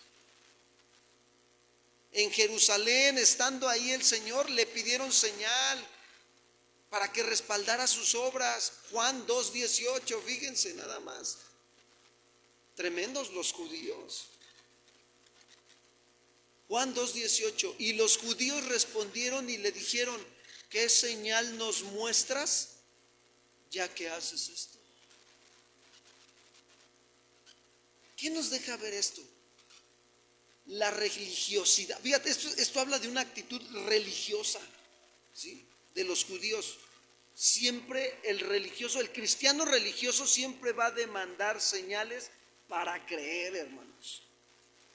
En Jerusalén, estando ahí el Señor, le pidieron señal para que respaldara sus obras. Juan 2:18, fíjense nada más. Tremendos los judíos. Juan 2:18. Y los judíos respondieron y le dijeron: ¿qué señal nos muestras ya que haces esto? ¿Quién nos deja ver esto? La religiosidad. Fíjate, esto habla de una actitud religiosa, ¿sí?, de los judíos. Siempre el religioso, el cristiano religioso siempre va a demandar señales para creer, hermanos.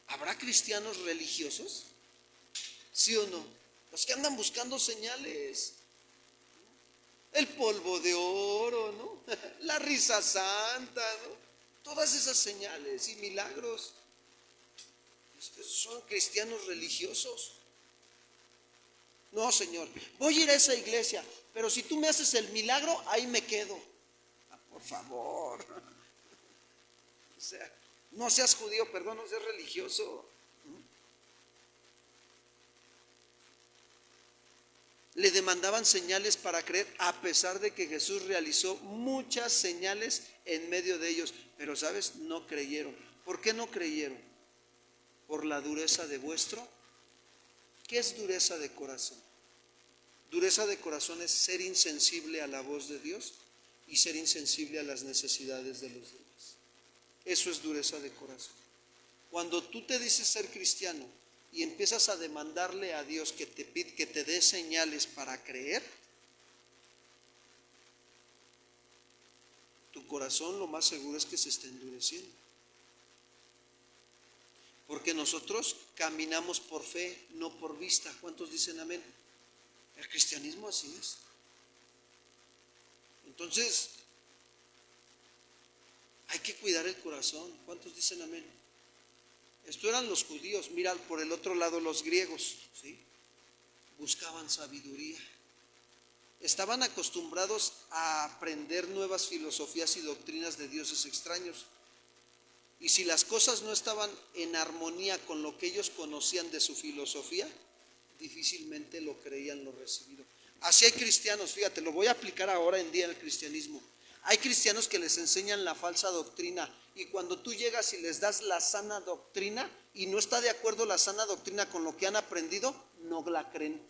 ¿Habrá cristianos religiosos? ¿Sí o no? Los que andan buscando señales. El polvo de oro, ¿no? La risa santa, ¿no? Todas esas señales y milagros. Son cristianos religiosos. No, Señor, voy a ir a esa iglesia, pero si tú me haces el milagro, ahí me quedo. Por favor. O sea, no seas judío, perdón, no seas religioso. Le demandaban señales para creer, a pesar de que Jesús realizó muchas señales en medio de ellos. Pero, ¿sabes? No creyeron. ¿Por qué no creyeron? Por la dureza de vuestro. ¿Qué es dureza de corazón? Dureza de corazón es ser insensible a la voz de Dios y ser insensible a las necesidades de los demás. Eso es dureza de corazón. Cuando tú te dices ser cristiano y empiezas a demandarle a Dios que te dé señales para creer, tu corazón lo más seguro es que se esté endureciendo. Porque nosotros caminamos por fe, no por vista. ¿Cuántos dicen amén? El cristianismo así es. Entonces, hay que cuidar el corazón. ¿Cuántos dicen amén? Esto eran los judíos. Mira por el otro lado los griegos, ¿sí? Buscaban sabiduría. Estaban acostumbrados a aprender nuevas filosofías y doctrinas de dioses extraños. Y si las cosas no estaban en armonía con lo que ellos conocían de su filosofía, difícilmente lo creían, lo recibido. Así hay cristianos, fíjate, lo voy a aplicar ahora en día en el cristianismo. Hay cristianos que les enseñan la falsa doctrina, y cuando tú llegas y les das la sana doctrina y no está de acuerdo la sana doctrina con lo que han aprendido, no la creen.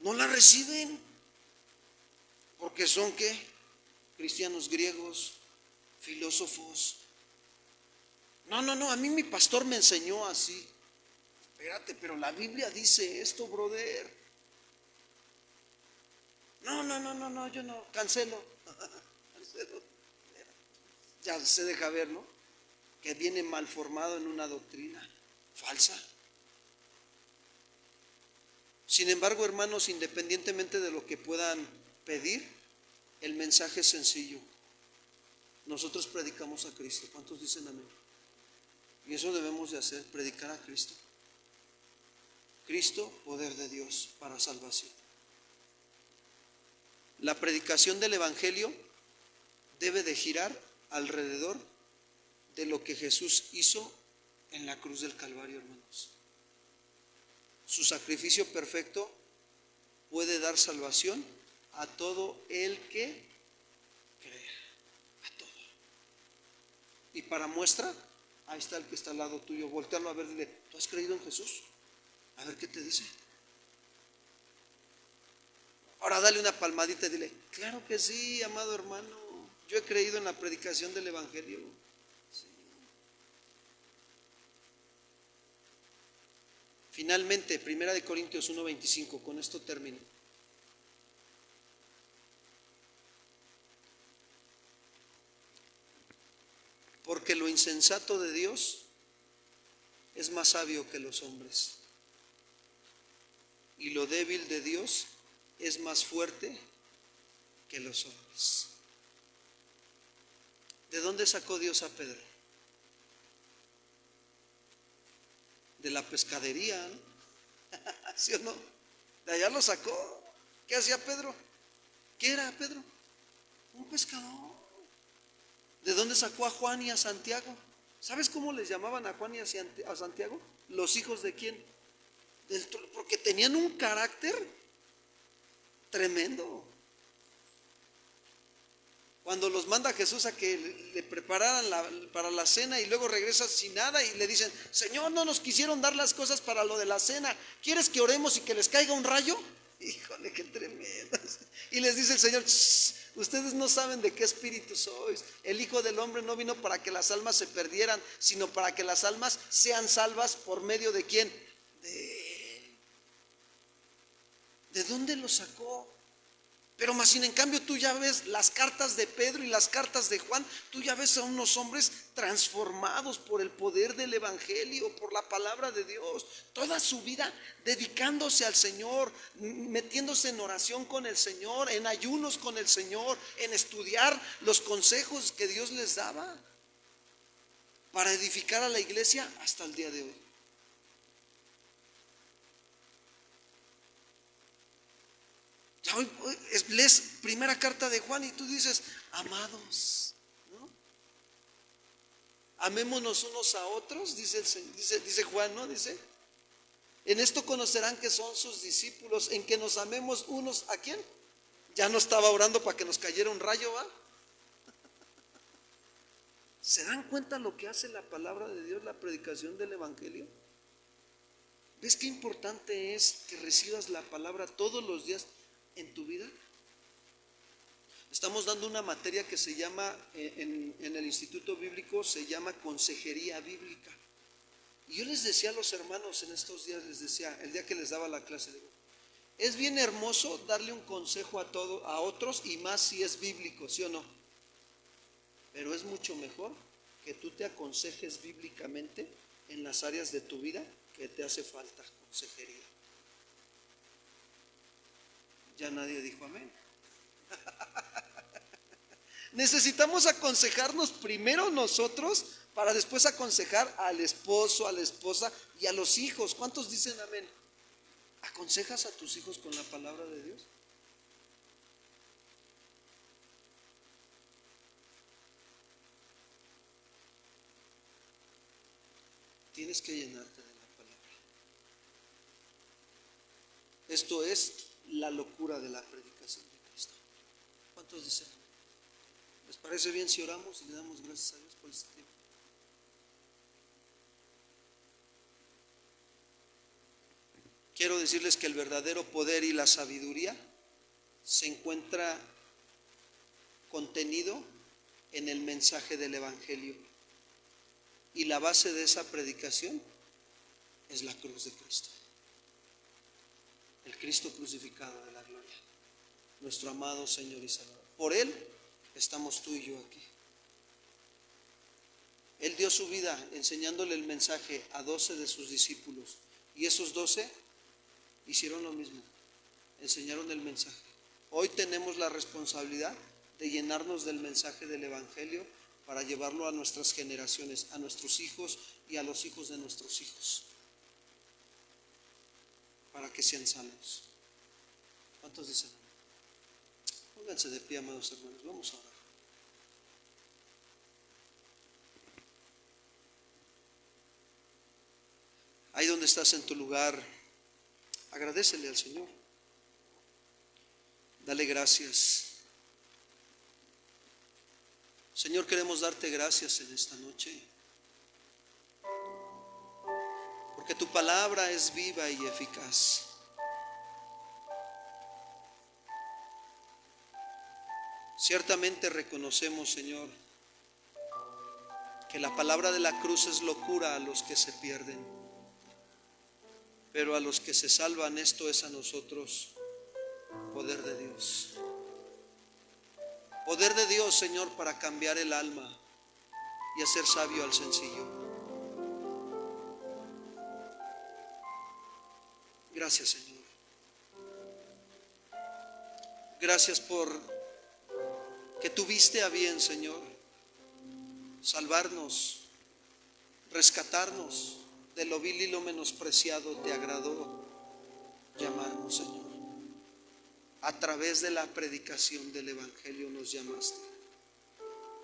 No la reciben. Porque son ¿qué? Cristianos griegos, filósofos. No, a mí mi pastor me enseñó así. Espérate, pero la Biblia dice esto, brother. No, yo no, cancelo. Ya se deja ver, ¿no? Que viene mal formado en una doctrina falsa. Sin embargo, hermanos, independientemente de lo que puedan pedir, el mensaje es sencillo. Nosotros predicamos a Cristo. ¿Cuántos dicen amén? Y eso debemos de hacer, predicar a Cristo. Cristo, poder de Dios para salvación. La predicación del Evangelio debe de girar alrededor de lo que Jesús hizo en la cruz del Calvario, hermanos. Su sacrificio perfecto puede dar salvación a todo el que cree, a todo. Y para muestra, ahí está el que está al lado tuyo, voltearlo a ver, dile: ¿tú has creído en Jesús? A ver qué te dice. Ahora dale una palmadita y dile: claro que sí, amado hermano, yo he creído en la predicación del Evangelio. Sí. Finalmente, 1 Corintios 1:25, con esto termino. Porque lo insensato de Dios es más sabio que los hombres, y lo débil de Dios es más fuerte que los hombres. ¿De dónde sacó Dios a Pedro? De la pescadería, ¿no? ¿Sí o no? De allá lo sacó. ¿Qué hacía Pedro? ¿Qué era Pedro? Un pescador. ¿De dónde sacó a Juan y a Santiago? ¿Sabes cómo les llamaban a Juan y a Santiago? ¿Los hijos de quién? Porque tenían un carácter tremendo. Cuando los manda Jesús a que le prepararan para la cena y luego regresa sin nada y le dicen, Señor, no nos quisieron dar las cosas para lo de la cena, ¿quieres que oremos y que les caiga un rayo? Híjole, qué tremendo. Y les dice el Señor, ustedes no saben de qué espíritu sois. El Hijo del Hombre no vino para que las almas se perdieran, sino para que las almas sean salvas. ¿Por medio de quién? De Él. ¿De dónde lo sacó? Pero más sin en cambio tú ya ves las cartas de Pedro y las cartas de Juan, tú ya ves a unos hombres transformados por el poder del Evangelio, por la palabra de Dios, toda su vida dedicándose al Señor, metiéndose en oración con el Señor, en ayunos con el Señor, en estudiar los consejos que Dios les daba para edificar a la iglesia hasta el día de hoy. Lees primera carta de Juan y tú dices, amados, ¿no? Amémonos unos a otros, dice Juan, ¿no? Dice, en esto conocerán que son sus discípulos, en que nos amemos unos a quién. Ya no estaba orando para que nos cayera un rayo, ¿va? ¿Se dan cuenta lo que hace la palabra de Dios, la predicación del Evangelio? ¿Ves qué importante es que recibas la palabra todos los días en tu vida? Estamos dando una materia que se llama, en el Instituto Bíblico, se llama consejería bíblica. Y yo les decía a los hermanos en estos días, les decía, el día que les daba la clase, es bien hermoso darle un consejo a otros, y más si es bíblico, ¿sí o no? Pero es mucho mejor que tú te aconsejes bíblicamente en las áreas de tu vida que te hace falta consejería. Ya nadie dijo amén. Necesitamos aconsejarnos primero nosotros para después aconsejar al esposo, a la esposa y a los hijos. ¿Cuántos dicen amén? ¿Aconsejas a tus hijos con la palabra de Dios? Tienes que llenarte de la palabra. Esto es la locura de la predicación de Cristo. ¿Cuántos dicen? ¿Les parece bien si oramos y le damos gracias a Dios por este tiempo? Quiero decirles que el verdadero poder y la sabiduría se encuentra contenido en el mensaje del Evangelio. Y la base de esa predicación es la cruz de Cristo. El Cristo crucificado de la gloria. Nuestro amado Señor y Salvador. Por Él estamos tú y yo aquí. Él dio su vida enseñándole el mensaje a 12 de sus discípulos. Y esos 12 hicieron lo mismo. Enseñaron el mensaje. Hoy tenemos la responsabilidad de llenarnos del mensaje del Evangelio para llevarlo a nuestras generaciones, a nuestros hijos y a los hijos de nuestros hijos, para que sean salvos. ¿Cuántos dicen? Pónganse de pie, amados hermanos, vamos a orar. Ahí donde estás en tu lugar, agradécele al Señor. Dale gracias. Señor, queremos darte gracias en esta noche, porque tu palabra es viva y eficaz. Ciertamente reconocemos, Señor, que la palabra de la cruz es locura a los que se pierden, pero a los que se salvan, esto es a nosotros poder de Dios. Poder de Dios, Señor, para cambiar el alma y hacer sabio al sencillo. Gracias, Señor. Gracias por que tuviste a bien, Señor, salvarnos, rescatarnos de lo vil y lo menospreciado. Te agradó llamarnos, Señor. A través de la predicación del Evangelio nos llamaste.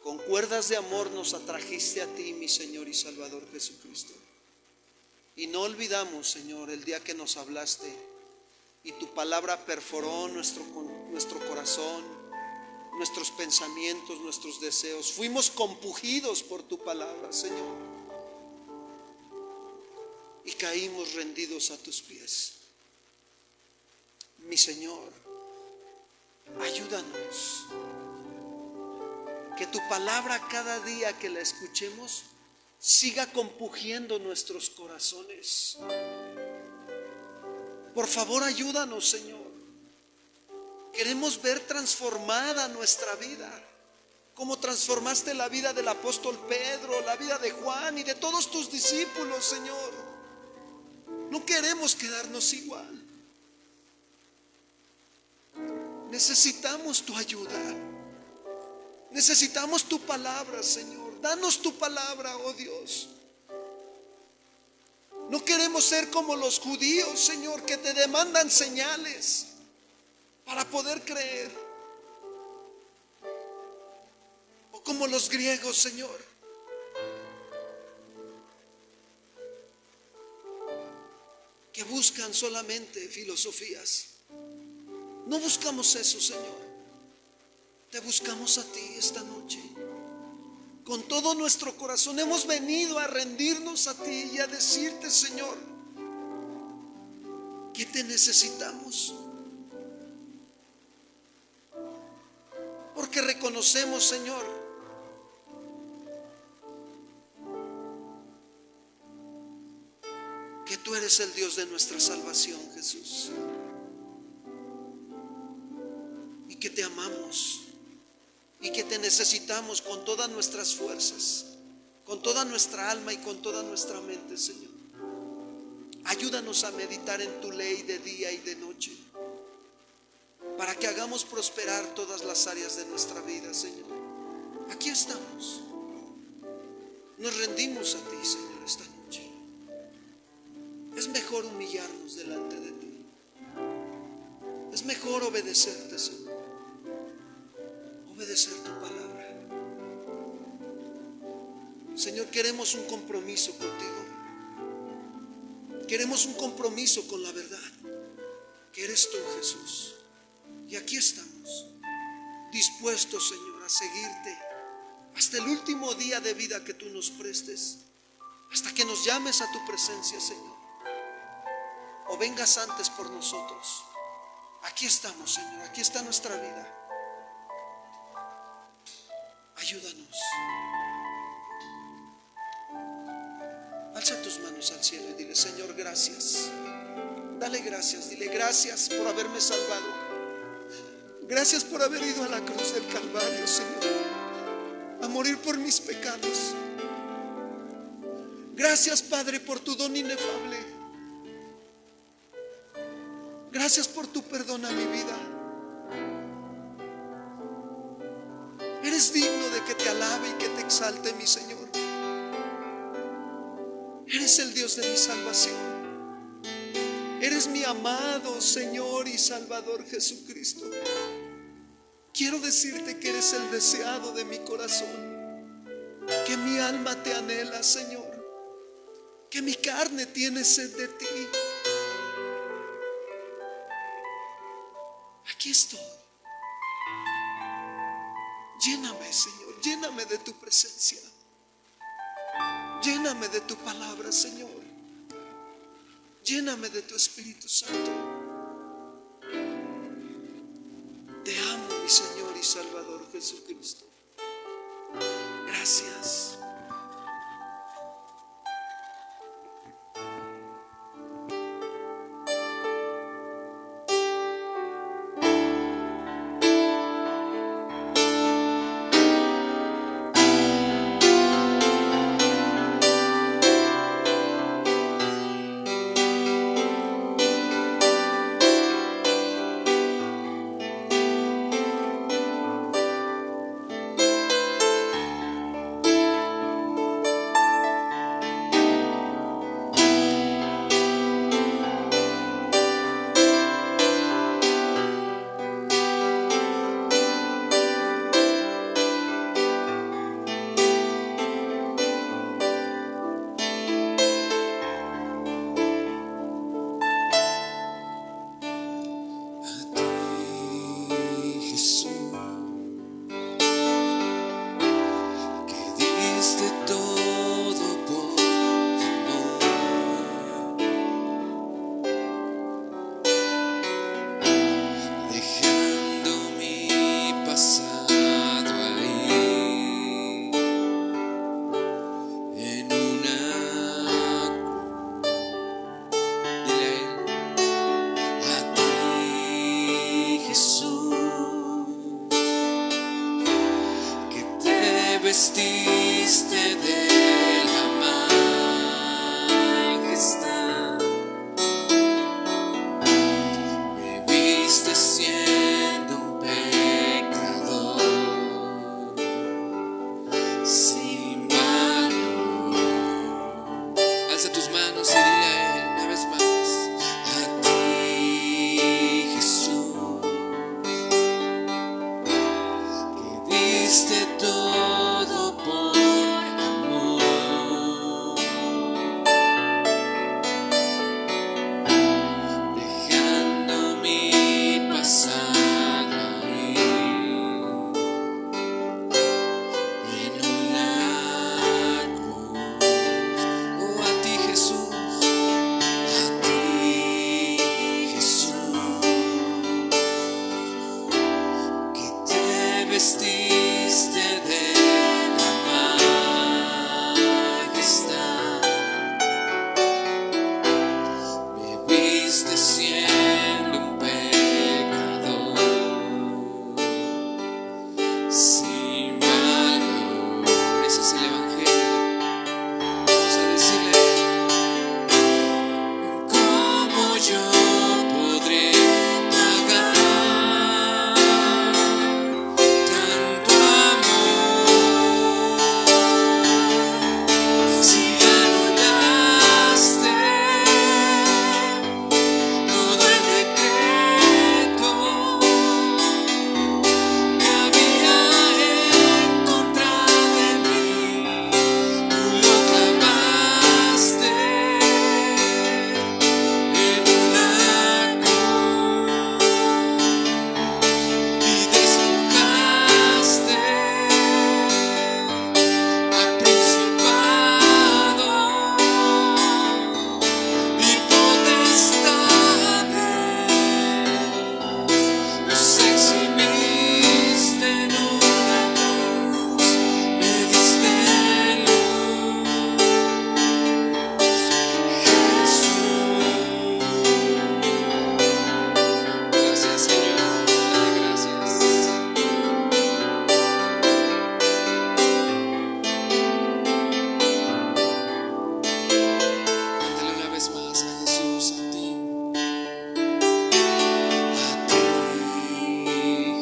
Con cuerdas de amor nos atrajiste a ti, mi Señor y Salvador Jesucristo. Y no olvidamos, Señor, el día que nos hablaste y tu palabra perforó nuestro corazón nuestros pensamientos, nuestros deseos. Fuimos compungidos por tu palabra, Señor, y caímos rendidos a tus pies. Mi Señor, ayúdanos, que tu palabra cada día que la escuchemos siga compungiendo nuestros corazones. Por favor, ayúdanos, Señor. Queremos ver transformada nuestra vida, como transformaste la vida del apóstol Pedro, la vida de Juan y de todos tus discípulos, Señor. No queremos quedarnos igual. Necesitamos tu ayuda. Necesitamos tu palabra, Señor. Danos tu palabra, oh Dios. No queremos ser como los judíos, Señor, que te demandan señales para poder creer. O como los griegos, Señor, que buscan solamente filosofías. No buscamos eso, Señor. Te buscamos a ti esta noche. Con todo nuestro corazón hemos venido a rendirnos a ti y a decirte, Señor, que te necesitamos. Porque reconocemos, Señor, que tú eres el Dios de nuestra salvación, Jesús. Y que te amamos. Y que te necesitamos con todas nuestras fuerzas, con toda nuestra alma y con toda nuestra mente, Señor. Ayúdanos a meditar en tu ley de día y de noche, para que hagamos prosperar todas las áreas de nuestra vida, Señor. Aquí estamos. Nos rendimos a ti, Señor, esta noche. Es mejor humillarnos delante de ti. Es mejor obedecerte, Señor. Obedecer tu palabra. Señor, queremos un compromiso contigo. Queremos un compromiso con la verdad, que eres tú, Jesús. Y aquí estamos, dispuestos, Señor, a seguirte hasta el último día de vida que tú nos prestes, hasta que nos llames a tu presencia, Señor, o vengas antes por nosotros. Aquí estamos, Señor, aquí está nuestra vida. Ayúdanos. Alza tus manos al cielo y dile: Señor, gracias. Dale gracias, dile: gracias por haberme salvado. Gracias por haber ido a la cruz del Calvario, Señor, a morir por mis pecados. Gracias, Padre, por tu don inefable. Gracias por tu perdón a mi vida. Eres digno de que te alabe y que te exalte, mi Señor. Eres el Dios de mi salvación. Eres mi amado Señor y Salvador Jesucristo. Quiero decirte que eres el deseado de mi corazón, que mi alma te anhela, Señor, que mi carne tiene sed de ti. Aquí estoy. Lléname, Señor, lléname de tu presencia. Lléname de tu palabra, Señor. Lléname de tu Espíritu Santo. Te amo, mi Señor y Salvador Jesucristo. Gracias. yo podré pagar tanto amor? Si anulaste todo el decreto que había encontrado en mí, tú lo clavaste en una cruz y despojaste a principados y potestades. Los exhibiste en una cruz, me diste luz, Jesús. Gracias, Señor, dale gracias. Cántale una vez más a Jesús, a ti,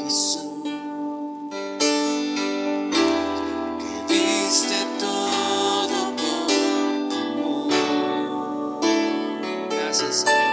Jesús, que diste todo por amor. Gracias, Señor.